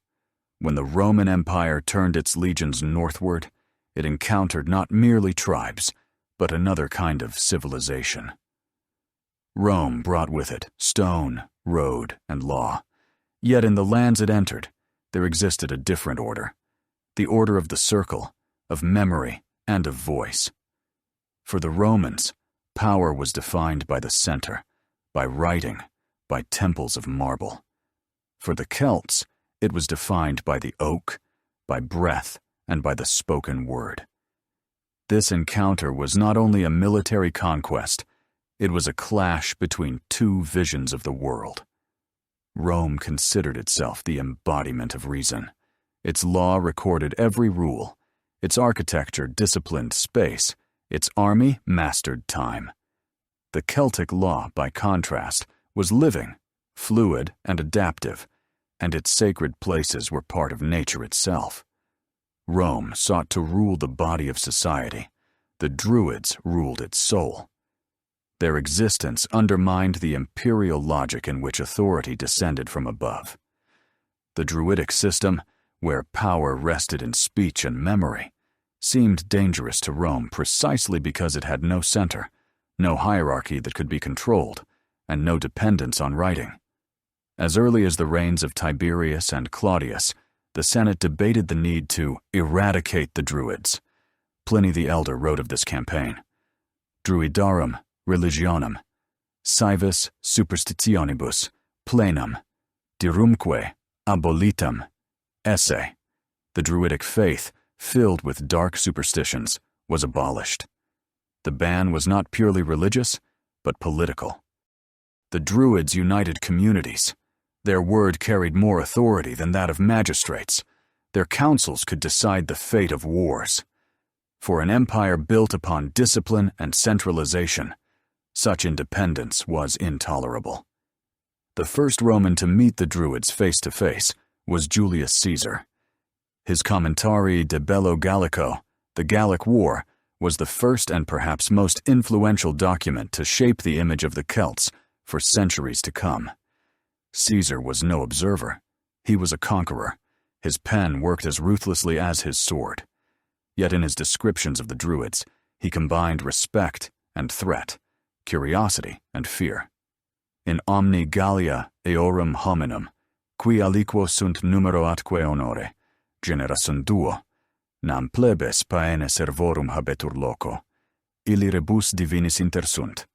When the Roman Empire turned its legions northward, it encountered not merely tribes, but another kind of civilization. Rome brought with it stone, road, and law. Yet in the lands it entered, there existed a different order, the order of the circle, of memory, and of voice. For the Romans, power was defined by the center, by writing, by temples of marble. For the Celts, it was defined by the oak, by breath, and by the spoken word. This encounter was not only a military conquest, It was a clash between two visions of the world. Rome considered itself the embodiment of reason. Its law recorded every rule. Its architecture disciplined space. Its army mastered time. The Celtic law, by contrast, was living, fluid, and adaptive, and its sacred places were part of nature itself. Rome sought to rule the body of society. The Druids ruled its soul. Their existence undermined the imperial logic in which authority descended from above. The Druidic system, where power rested in speech and memory, seemed dangerous to Rome precisely because it had no center, no hierarchy that could be controlled, and no dependence on writing. As early as the reigns of Tiberius and Claudius, the Senate debated the need to eradicate the Druids. Pliny the Elder wrote of this campaign, Druidarum religionem, saevis superstitionibus, plenum, dirumque, abolitum, esse. The Druidic faith, filled with dark superstitions, was abolished. The ban was not purely religious, but political. The Druids united communities. Their word carried more authority than that of magistrates. Their councils could decide the fate of wars. For an empire built upon discipline and centralization, such independence was intolerable. The first Roman to meet the Druids face to face was Julius Caesar. His Commentari de Bello Gallico, the Gallic War, was the first and perhaps most influential document to shape the image of the Celts for centuries to come. Caesar was no observer. He was a conqueror. His pen worked as ruthlessly as his sword. Yet in his descriptions of the Druids, he combined respect and threat, curiosity and fear. In omni Gallia eorum hominum, qui aliquo sunt numero atque honore, genera sunt duo, nam plebes paene servorum habetur loco, illi rebus divinis intersunt,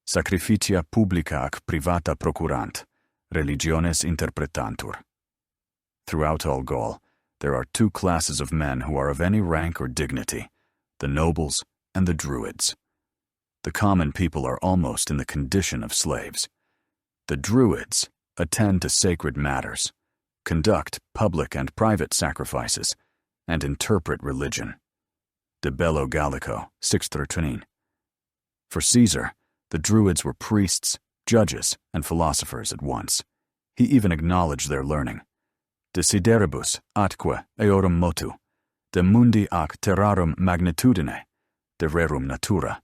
sacrificia publica ac privata procurant, religiones interpretantur. Throughout all Gaul, there are two classes of men who are of any rank or dignity, the nobles and the Druids. The common people are almost in the condition of slaves. The Druids attend to sacred matters, conduct public and private sacrifices, and interpret religion. De Bello Gallico, 613. For Caesar, the Druids were priests, judges, and philosophers at once. He even acknowledged their learning. Desideribus atque eorum motu, de mundi ac terrarum magnitudine, de rerum natura,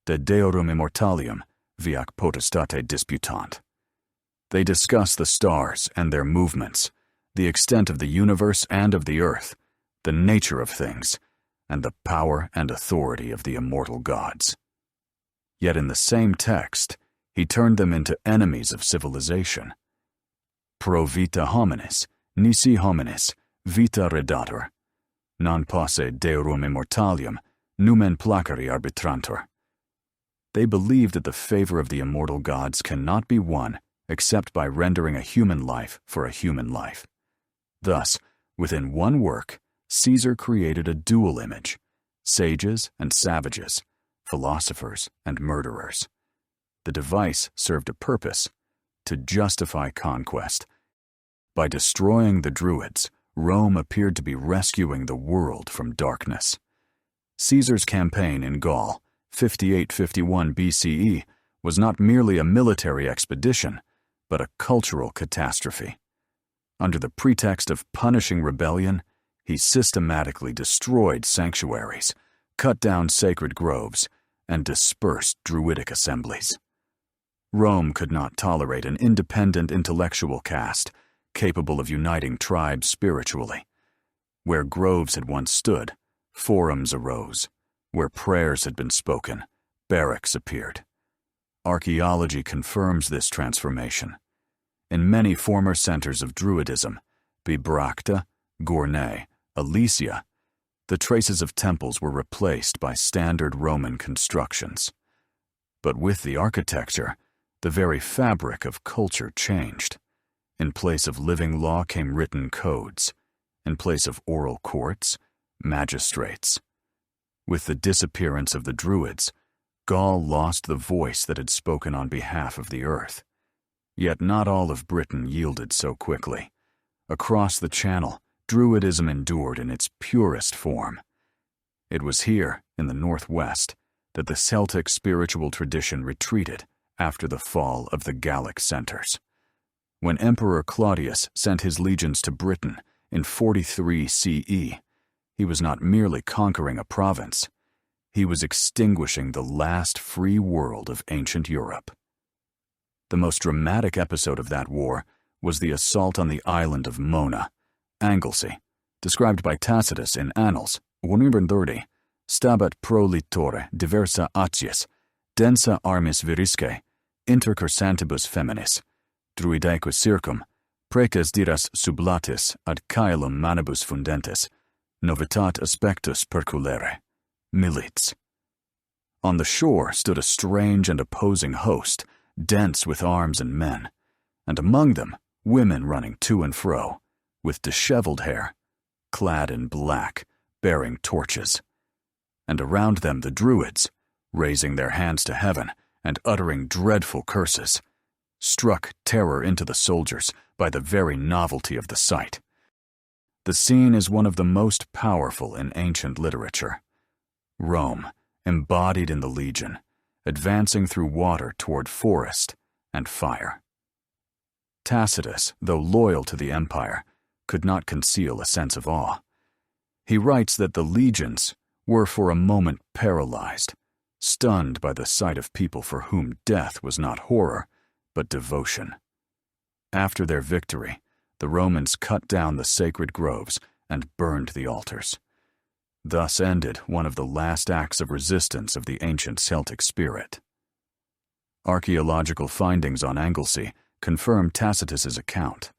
de deorum immortalium, viac potestate disputant. They discuss the stars and their movements, the extent of the universe and of the earth, the nature of things, and the power and authority of the immortal gods. Yet in the same text, he turned them into enemies of civilization. Pro vita hominis, nisi hominis, vita redatur, non posse deorum immortalium, numen placere arbitrantur. They believe that the favor of the immortal gods cannot be won except by rendering a human life for a human life. Thus, within one work, Caesar created a dual image, sages and savages, philosophers and murderers. The device served a purpose, to justify conquest. By destroying the Druids, Rome appeared to be rescuing the world from darkness. Caesar's campaign in Gaul, 58-51 BCE, was not merely a military expedition, but a cultural catastrophe. Under the pretext of punishing rebellion, he systematically destroyed sanctuaries, cut down sacred groves, and dispersed Druidic assemblies. Rome could not tolerate an independent intellectual caste capable of uniting tribes spiritually. Where groves had once stood, forums arose. Where prayers had been spoken, barracks appeared. Archaeology confirms this transformation. In many former centers of Druidism, Bibracte, Gournay, Alesia, the traces of temples were replaced by standard Roman constructions. But with the architecture, the very fabric of culture changed. In place of living law came written codes. In place of oral courts, magistrates. With the disappearance of the Druids, Gaul lost the voice that had spoken on behalf of the earth. Yet not all of Britain yielded so quickly. Across the Channel, Druidism endured in its purest form. It was here, in the northwest, that the Celtic spiritual tradition retreated after the fall of the Gallic centers. When Emperor Claudius sent his legions to Britain in 43 CE, he was not merely conquering a province, he was extinguishing the last free world of ancient Europe. The most dramatic episode of that war was the assault on the island of Mona, Anglesey, described by Tacitus in Annals, 130, stabat prolittore diversa acies, densa armis virisque, intercursantibus feminis, druidaeque circum, preces diras sublatis ad caelum manibus fundentes, novitat aspectus perculere, milits. On the shore stood a strange and opposing host, dense with arms and men, and among them women running to and fro, with disheveled hair, clad in black, bearing torches. And around them the Druids, raising their hands to heaven and uttering dreadful curses, struck terror into the soldiers by the very novelty of the sight. The scene is one of the most powerful in ancient literature. Rome, embodied in the legion, advancing through water toward forest and fire. Tacitus, though loyal to the empire, could not conceal a sense of awe. He writes that the legions were for a moment paralyzed, stunned by the sight of people for whom death was not horror, but devotion. After their victory, the Romans cut down the sacred groves and burned the altars. Thus ended one of the last acts of resistance of the ancient Celtic spirit. Archaeological findings on Anglesey confirm Tacitus's account.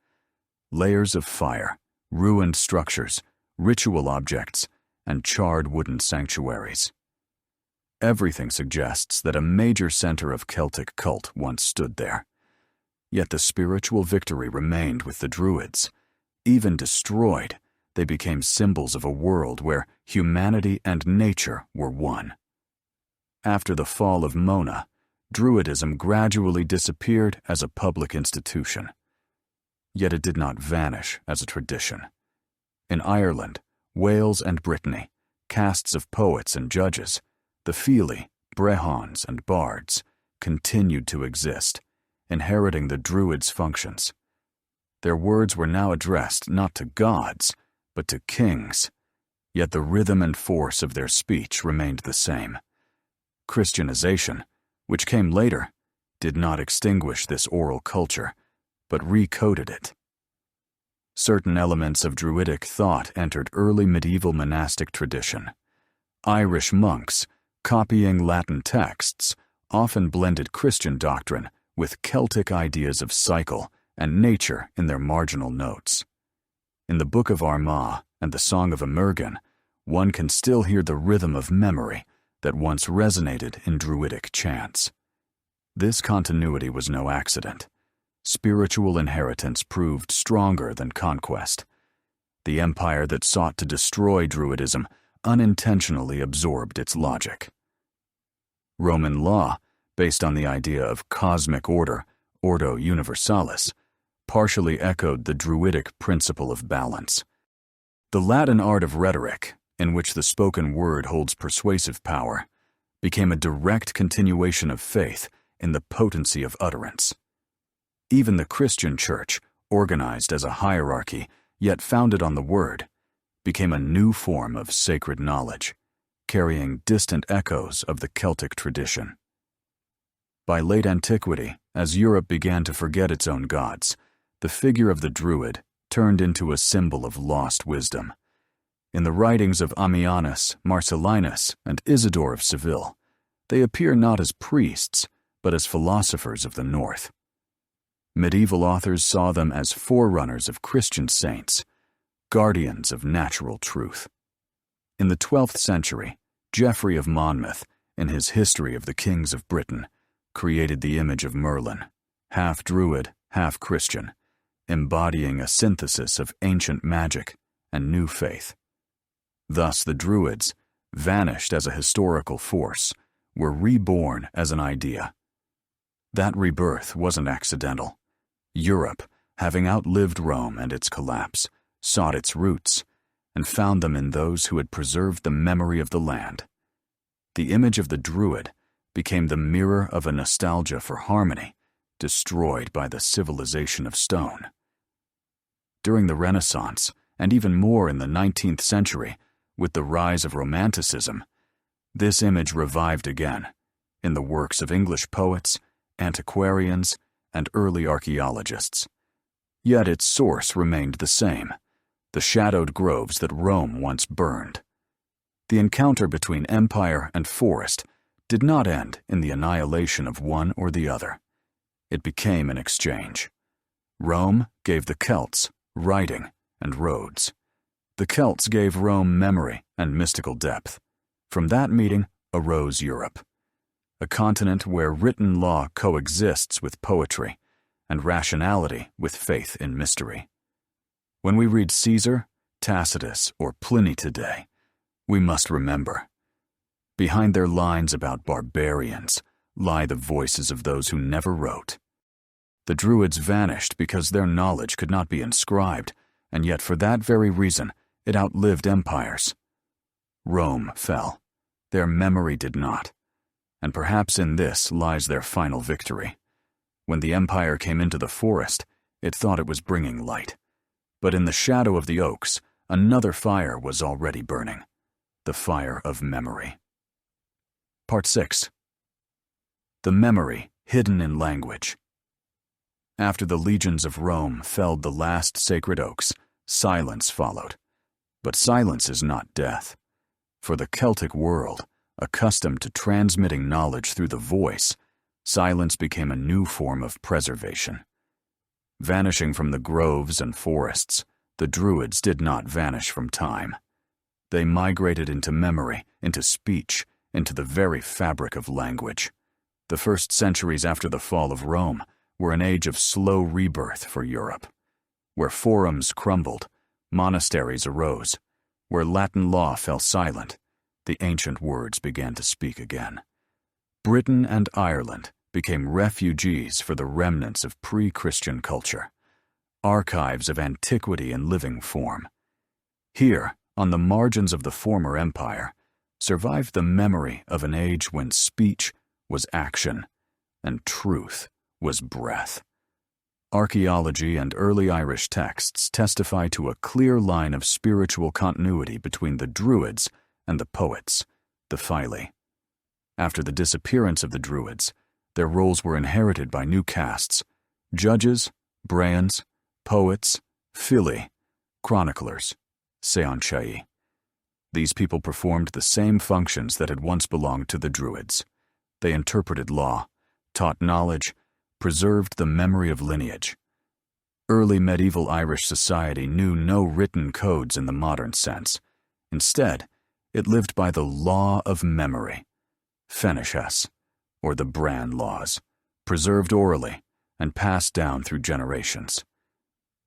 Layers of fire, ruined structures, ritual objects, and charred wooden sanctuaries. Everything suggests that a major center of Celtic cult once stood there. Yet the spiritual victory remained with the Druids. Even destroyed, they became symbols of a world where humanity and nature were one. After the fall of Mona, Druidism gradually disappeared as a public institution. Yet it did not vanish as a tradition. In Ireland, Wales and Brittany, castes of poets and judges, the Fili, Brehons, and bards, continued to exist, inheriting the Druids' functions. Their words were now addressed not to gods, but to kings, yet the rhythm and force of their speech remained the same. Christianization, which came later, did not extinguish this oral culture, but recoded it. Certain elements of Druidic thought entered early medieval monastic tradition. Irish monks, copying Latin texts, often blended Christian doctrine with Celtic ideas of cycle and nature in their marginal notes. In the Book of Armagh and the Song of Emergen, one can still hear the rhythm of memory that once resonated in Druidic chants. This continuity was no accident. Spiritual inheritance proved stronger than conquest. The empire that sought to destroy Druidism unintentionally absorbed its logic. Roman law, based on the idea of cosmic order, ordo universalis, partially echoed the Druidic principle of balance. The Latin art of rhetoric, in which the spoken word holds persuasive power, became a direct continuation of faith in the potency of utterance. Even the Christian church, organized as a hierarchy, yet founded on the word, became a new form of sacred knowledge, carrying distant echoes of the Celtic tradition. By late antiquity, as Europe began to forget its own gods, the figure of the Druid turned into a symbol of lost wisdom. In the writings of Ammianus, Marcellinus, and Isidore of Seville, they appear not as priests, but as philosophers of the North. Medieval authors saw them as forerunners of Christian saints, guardians of natural truth. In the 12th century, Geoffrey of Monmouth, in his History of the Kings of Britain, created the image of Merlin, half Druid, half Christian, embodying a synthesis of ancient magic and new faith. Thus the Druids, vanished as a historical force, were reborn as an idea. That rebirth wasn't accidental. Europe, having outlived Rome and its collapse, sought its roots and found them in those who had preserved the memory of the land. The image of the Druid became the mirror of a nostalgia for harmony, destroyed by the civilization of stone. During the Renaissance, and even more in the 19th century, with the rise of Romanticism, this image revived again in the works of English poets, antiquarians, and early archaeologists. Yet its source remained the same: the shadowed groves that Rome once burned. The encounter between empire and forest did not end in the annihilation of one or the other. It became an exchange. Rome gave the Celts writing and roads. The Celts gave Rome memory and mystical depth. From that meeting arose Europe, a continent where written law coexists with poetry and rationality with faith in mystery. When we read Caesar, Tacitus, or Pliny today, we must remember, behind their lines about barbarians lie the voices of those who never wrote. The Druids vanished because their knowledge could not be inscribed, and yet for that very reason it outlived empires. Rome fell. Their memory did not. And perhaps in this lies their final victory. When the empire came into the forest, it thought it was bringing light. But in the shadow of the oaks, another fire was already burning: the fire of memory. Part 6. The memory hidden in language. After the legions of Rome felled the last sacred oaks, silence followed. But silence is not death. For the Celtic world, accustomed to transmitting knowledge through the voice, silence became a new form of preservation. Vanishing from the groves and forests, the Druids did not vanish from time. They migrated into memory, into speech, into the very fabric of language. The first centuries after the fall of Rome were an age of slow rebirth for Europe. Where forums crumbled, monasteries arose. Where Latin law fell silent, the ancient words began to speak again. Britain and Ireland became refugees for the remnants of pre-Christian culture, archives of antiquity in living form. Here, on the margins of the former empire, survived the memory of an age when speech was action and truth was breath. Archaeology and early Irish texts testify to a clear line of spiritual continuity between the Druids and the poets, the Fili. After the disappearance of the Druids, their roles were inherited by new castes: judges, brehons, poets, Fili, chroniclers, seanchaí. These people performed the same functions that had once belonged to the Druids. They interpreted law, taught knowledge, preserved the memory of lineage. Early medieval Irish society knew no written codes in the modern sense. Instead, it lived by the law of memory, fenishas, or the Bran laws, preserved orally and passed down through generations.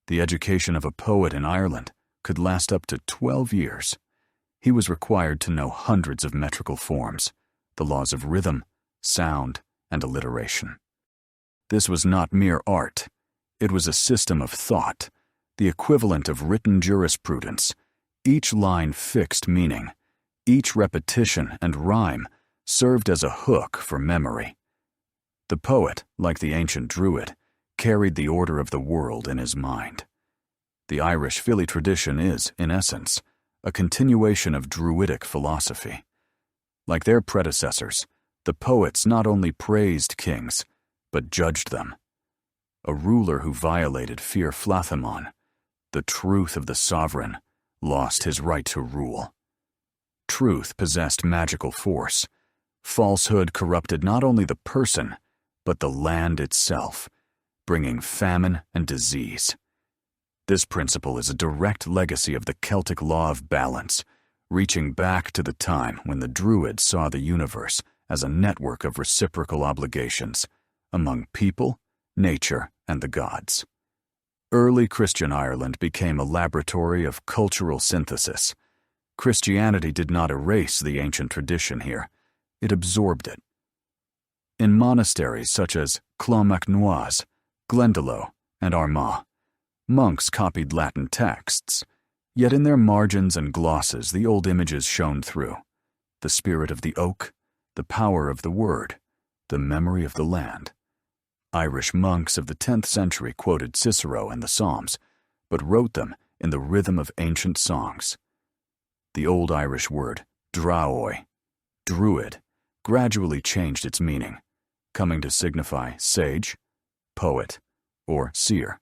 The education of a poet in Ireland could last up to 12 years. He was required to know hundreds of metrical forms, the laws of rhythm, sound, and alliteration. This was not mere art. It was a system of thought, the equivalent of written jurisprudence. Each line fixed meaning. Each repetition and rhyme served as a hook for memory. The poet, like the ancient Druid, carried the order of the world in his mind. The Irish Fili tradition is, in essence, a continuation of Druidic philosophy. Like their predecessors, the poets not only praised kings, but judged them. A ruler who violated Fir Flathamon, the truth of the sovereign, lost his right to rule. Truth possessed magical force. Falsehood corrupted not only the person, but the land itself, bringing famine and disease. This principle is a direct legacy of the Celtic law of balance, reaching back to the time when the Druids saw the universe as a network of reciprocal obligations among people, nature, and the gods. Early Christian Ireland became a laboratory of cultural synthesis. Christianity did not erase the ancient tradition here. it absorbed it. In monasteries such as Clonmacnoise, Glendalough, and Armagh, monks copied Latin texts, yet in their margins and glosses the old images shone through: the spirit of the oak, the power of the word, the memory of the land. Irish monks of the 10th century quoted Cicero and the Psalms, but wrote them in the rhythm of ancient songs. The Old Irish word draoi, druid, gradually changed its meaning, coming to signify sage, poet, or seer.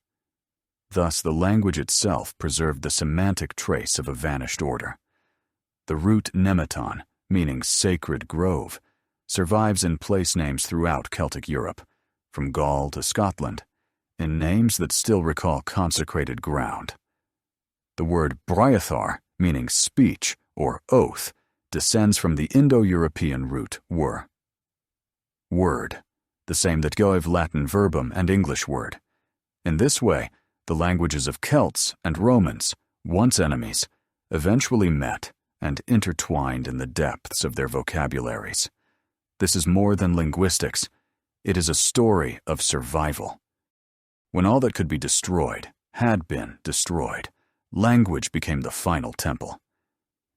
Thus, the language itself preserved the semantic trace of a vanished order. The root nemeton, meaning sacred grove, survives in place names throughout Celtic Europe, from Gaul to Scotland, in names that still recall consecrated ground. The word briathar, meaning speech or oath, descends from the Indo-European root were. Word, the same that gave Latin verbum and English word. In this way, the languages of Celts and Romans, once enemies, eventually met and intertwined in the depths of their vocabularies. This is more than linguistics. It is a story of survival. When all that could be destroyed had been destroyed, language became the final temple.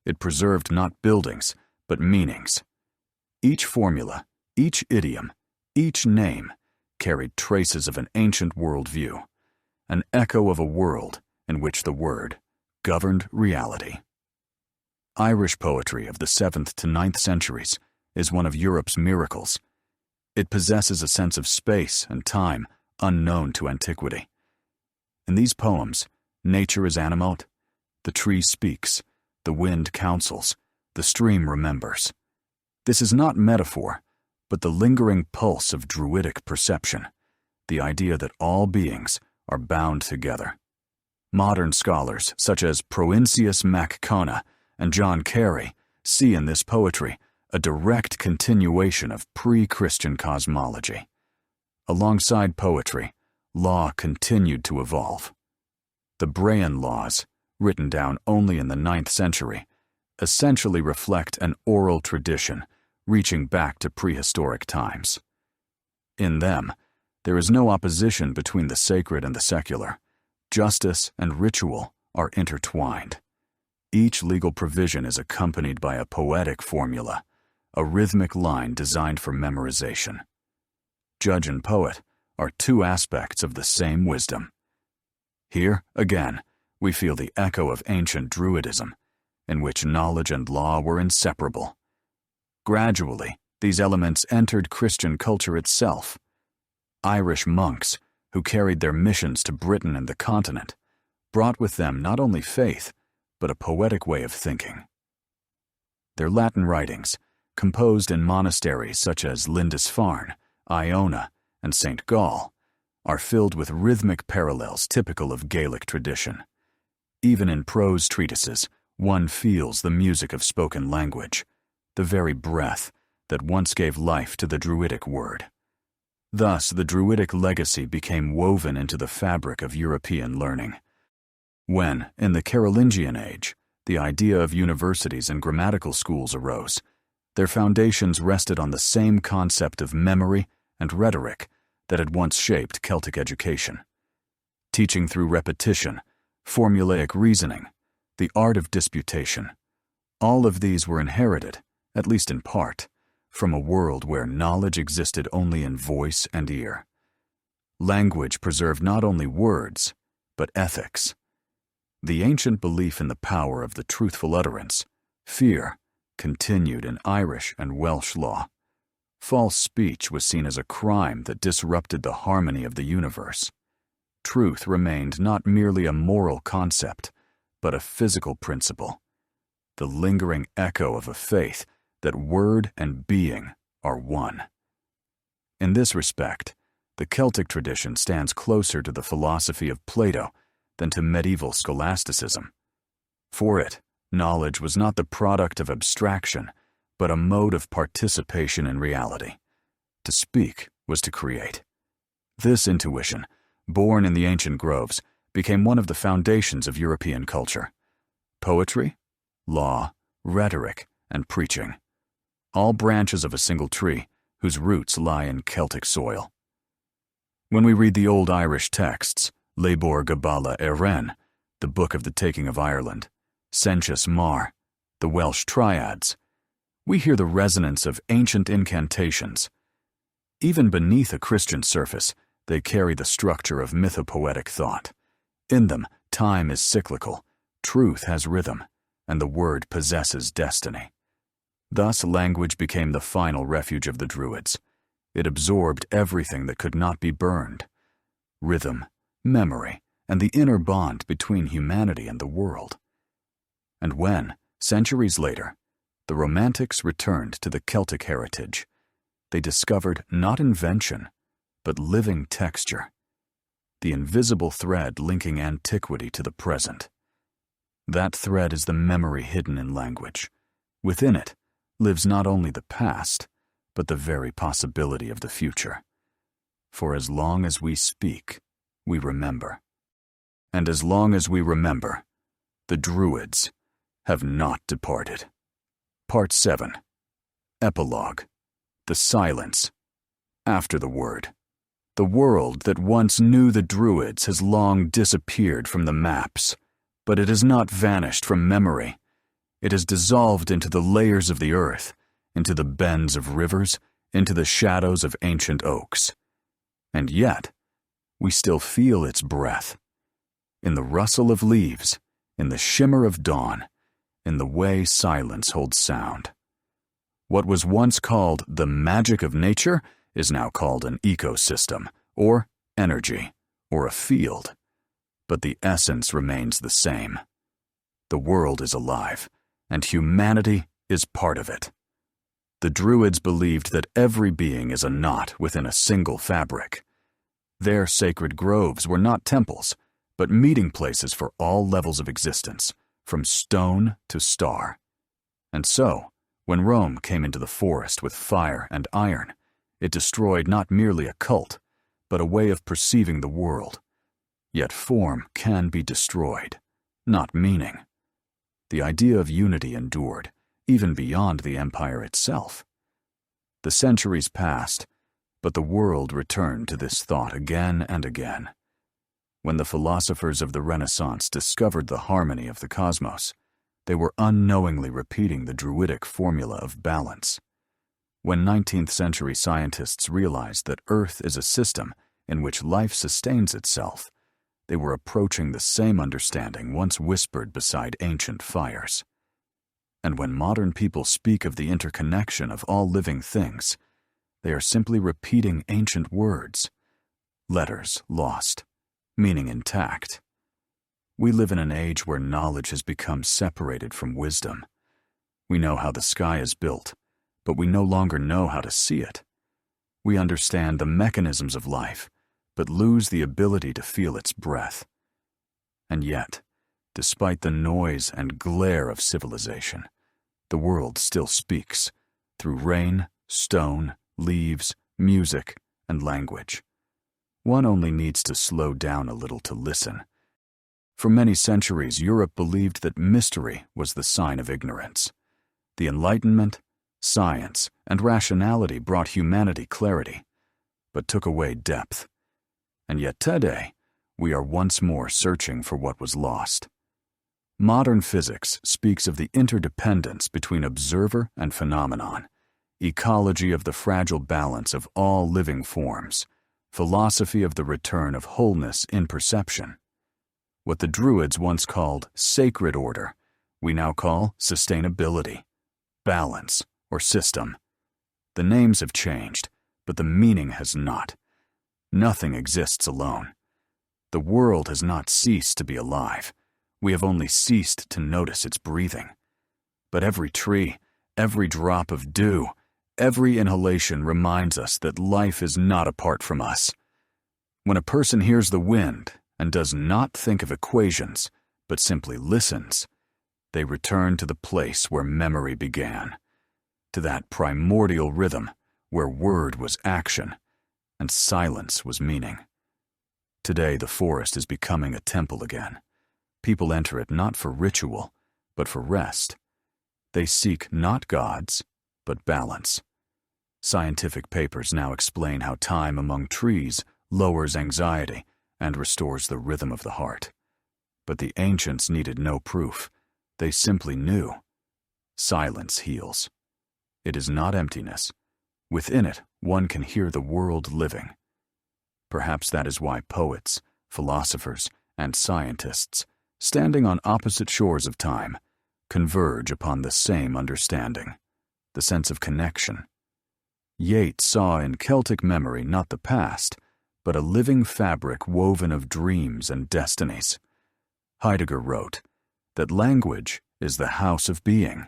It preserved not buildings, but meanings. Each formula, each idiom, each name carried traces of an ancient worldview, an echo of a world in which the word governed reality. Irish poetry of the 7th to 9th centuries is one of Europe's miracles. It possesses a sense of space and time unknown to antiquity. In these poems, nature is animate, the tree speaks, the wind counsels, the stream remembers. This is not metaphor, but the lingering pulse of Druidic perception, the idea that all beings are bound together. Modern scholars such as Proincius Mac Cona and John Carey see in this poetry a direct continuation of pre-Christian cosmology. Alongside poetry, law continued to evolve. The Brehon laws, written down only in the 9th century, essentially reflect an oral tradition reaching back to prehistoric times. In them, there is no opposition between the sacred and the secular. Justice and ritual are intertwined. Each legal provision is accompanied by a poetic formula, a rhythmic line designed for memorization. Judge and poet are two aspects of the same wisdom. Here, again, we feel the echo of ancient Druidism, in which knowledge and law were inseparable. Gradually, these elements entered Christian culture itself. Irish monks, who carried their missions to Britain and the continent, brought with them not only faith, but a poetic way of thinking. Their Latin writings, composed in monasteries such as Lindisfarne, Iona, and St. Gall, are filled with rhythmic parallels typical of Gaelic tradition. Even in prose treatises, one feels the music of spoken language, the very breath that once gave life to the Druidic word. Thus, the Druidic legacy became woven into the fabric of European learning. When, in the Carolingian age, the idea of universities and grammatical schools arose, their foundations rested on the same concept of memory and rhetoric that had once shaped Celtic education. Teaching through repetition, formulaic reasoning, the art of disputation, all of these were inherited, at least in part, from a world where knowledge existed only in voice and ear. Language preserved not only words, but ethics. The ancient belief in the power of the truthful utterance, fear, continued in Irish and Welsh law. False speech was seen as a crime that disrupted the harmony of the universe. Truth remained not merely a moral concept, but a physical principle, the lingering echo of a faith that word and being are one. In this respect, the Celtic tradition stands closer to the philosophy of Plato than to medieval scholasticism. For it, knowledge was not the product of abstraction, but a mode of participation in reality. To speak was to create. This intuition, born in the ancient groves, became one of the foundations of European culture. Poetry, law, rhetoric, and preaching. all branches of a single tree whose roots lie in Celtic soil. When we read the old Irish texts, Lebor Gabala Eren, the Book of the Taking of Ireland, Senchus Mar, the Welsh triads, we hear the resonance of ancient incantations. Even beneath a Christian surface, they carry the structure of mythopoetic thought. In them, time is cyclical, truth has rhythm, and the word possesses destiny. Thus, language became the final refuge of the Druids. It absorbed everything that could not be burned: rhythm, memory, and the inner bond between humanity and the world. And when, centuries later, the Romantics returned to the Celtic heritage, they discovered not invention, but living texture, the invisible thread linking antiquity to the present. That thread is the memory hidden in language. Within it lives not only the past, but the very possibility of the future. For as long as we speak, we remember. And as long as we remember, the Druids have not departed. Part 7. Epilogue. The silence. After the word. The world that once knew the Druids has long disappeared from the maps, but it has not vanished from memory. It has dissolved into the layers of the earth, into the bends of rivers, into the shadows of ancient oaks. And yet, we still feel its breath. In the rustle of leaves, in the shimmer of dawn, in the way silence holds sound. What was once called the magic of nature is now called an ecosystem, or energy, or a field. But the essence remains the same. The world is alive, and humanity is part of it. The Druids believed that every being is a knot within a single fabric. Their sacred groves were not temples, but meeting places for all levels of existence, from stone to star. And so, when Rome came into the forest with fire and iron, it destroyed not merely a cult, but a way of perceiving the world. Yet form can be destroyed, not meaning. The idea of unity endured, even beyond the empire itself. The centuries passed, but the world returned to this thought again and again. When the philosophers of the Renaissance discovered the harmony of the cosmos, they were unknowingly repeating the Druidic formula of balance. When 19th century scientists realized that Earth is a system in which life sustains itself, they were approaching the same understanding once whispered beside ancient fires. And when modern people speak of the interconnection of all living things, they are simply repeating ancient words, letters lost, meaning intact. We live in an age where knowledge has become separated from wisdom. We know how the sky is built, but we no longer know how to see it. We understand the mechanisms of life, but lose the ability to feel its breath. And yet, despite the noise and glare of civilization, the world still speaks, through rain, stone, leaves, music, and language. One only needs to slow down a little to listen. For many centuries, Europe believed that mystery was the sign of ignorance. The Enlightenment, science, and rationality brought humanity clarity, but took away depth. And yet today, we are once more searching for what was lost. Modern physics speaks of the interdependence between observer and phenomenon, ecology of the fragile balance of all living forms, philosophy of the return of wholeness in perception. What the Druids once called sacred order, we now call sustainability, balance, or system. The names have changed, but the meaning has not. Nothing exists alone. The world has not ceased to be alive. We have only ceased to notice its breathing. But every tree, every drop of dew, every inhalation reminds us that life is not apart from us. When a person hears the wind and does not think of equations, but simply listens, they return to the place where memory began, to that primordial rhythm where word was action and silence was meaning. Today, the forest is becoming a temple again. People enter it not for ritual, but for rest. They seek not gods, but balance. Scientific papers now explain how time among trees lowers anxiety and restores the rhythm of the heart. But the ancients needed no proof. They simply knew. Silence heals. It is not emptiness. Within it, one can hear the world living. Perhaps that is why poets, philosophers, and scientists, standing on opposite shores of time, converge upon the same understanding, the sense of connection. Yeats saw in Celtic memory not the past, but a living fabric woven of dreams and destinies. Heidegger wrote that language is the house of being.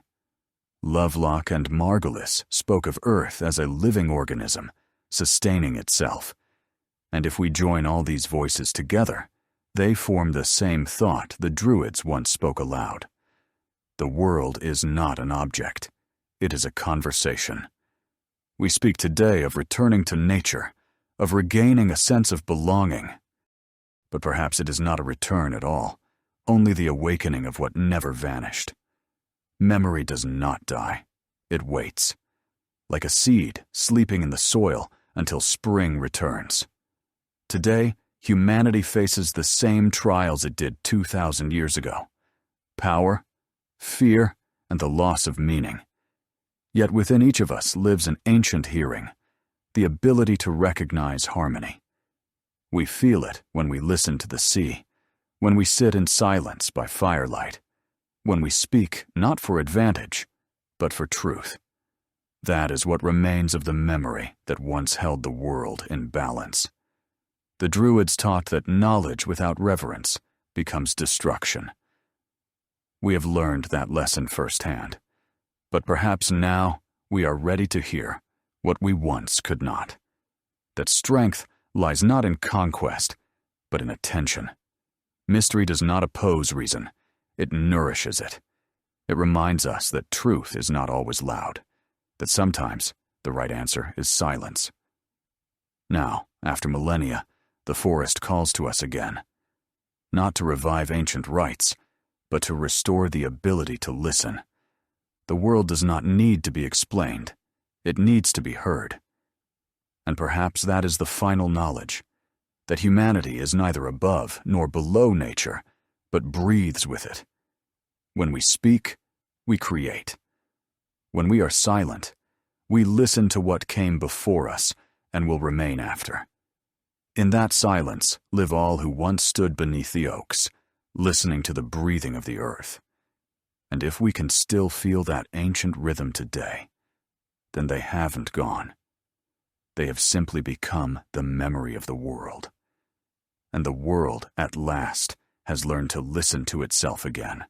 Lovelock and Margulis spoke of Earth as a living organism, sustaining itself. And if we join all these voices together, they form the same thought the Druids once spoke aloud. The world is not an object. It is a conversation. We speak today of returning to nature, of regaining a sense of belonging. But perhaps it is not a return at all, only the awakening of what never vanished. Memory does not die. It waits, like a seed sleeping in the soil until spring returns. Today, humanity faces the same trials it did 2,000 years ago: power, fear, and the loss of meaning. Yet within each of us lives an ancient hearing, the ability to recognize harmony. We feel it when we listen to the sea, when we sit in silence by firelight, when we speak not for advantage, but for truth. That is what remains of the memory that once held the world in balance. The Druids taught that knowledge without reverence becomes destruction. We have learned that lesson firsthand, but perhaps now we are ready to hear what we once could not. That strength lies not in conquest, but in attention. Mystery does not oppose reason, it nourishes it. It reminds us that truth is not always loud, that sometimes the right answer is silence. Now, after millennia, the forest calls to us again, not to revive ancient rites, but to restore the ability to listen. The world does not need to be explained, it needs to be heard. And perhaps that is the final knowledge, that humanity is neither above nor below nature, but breathes with it. When we speak, we create. When we are silent, we listen to what came before us and will remain after. In that silence live all who once stood beneath the oaks, listening to the breathing of the earth. And if we can still feel that ancient rhythm today, then they haven't gone. They have simply become the memory of the world. And the world, at last, has learned to listen to itself again.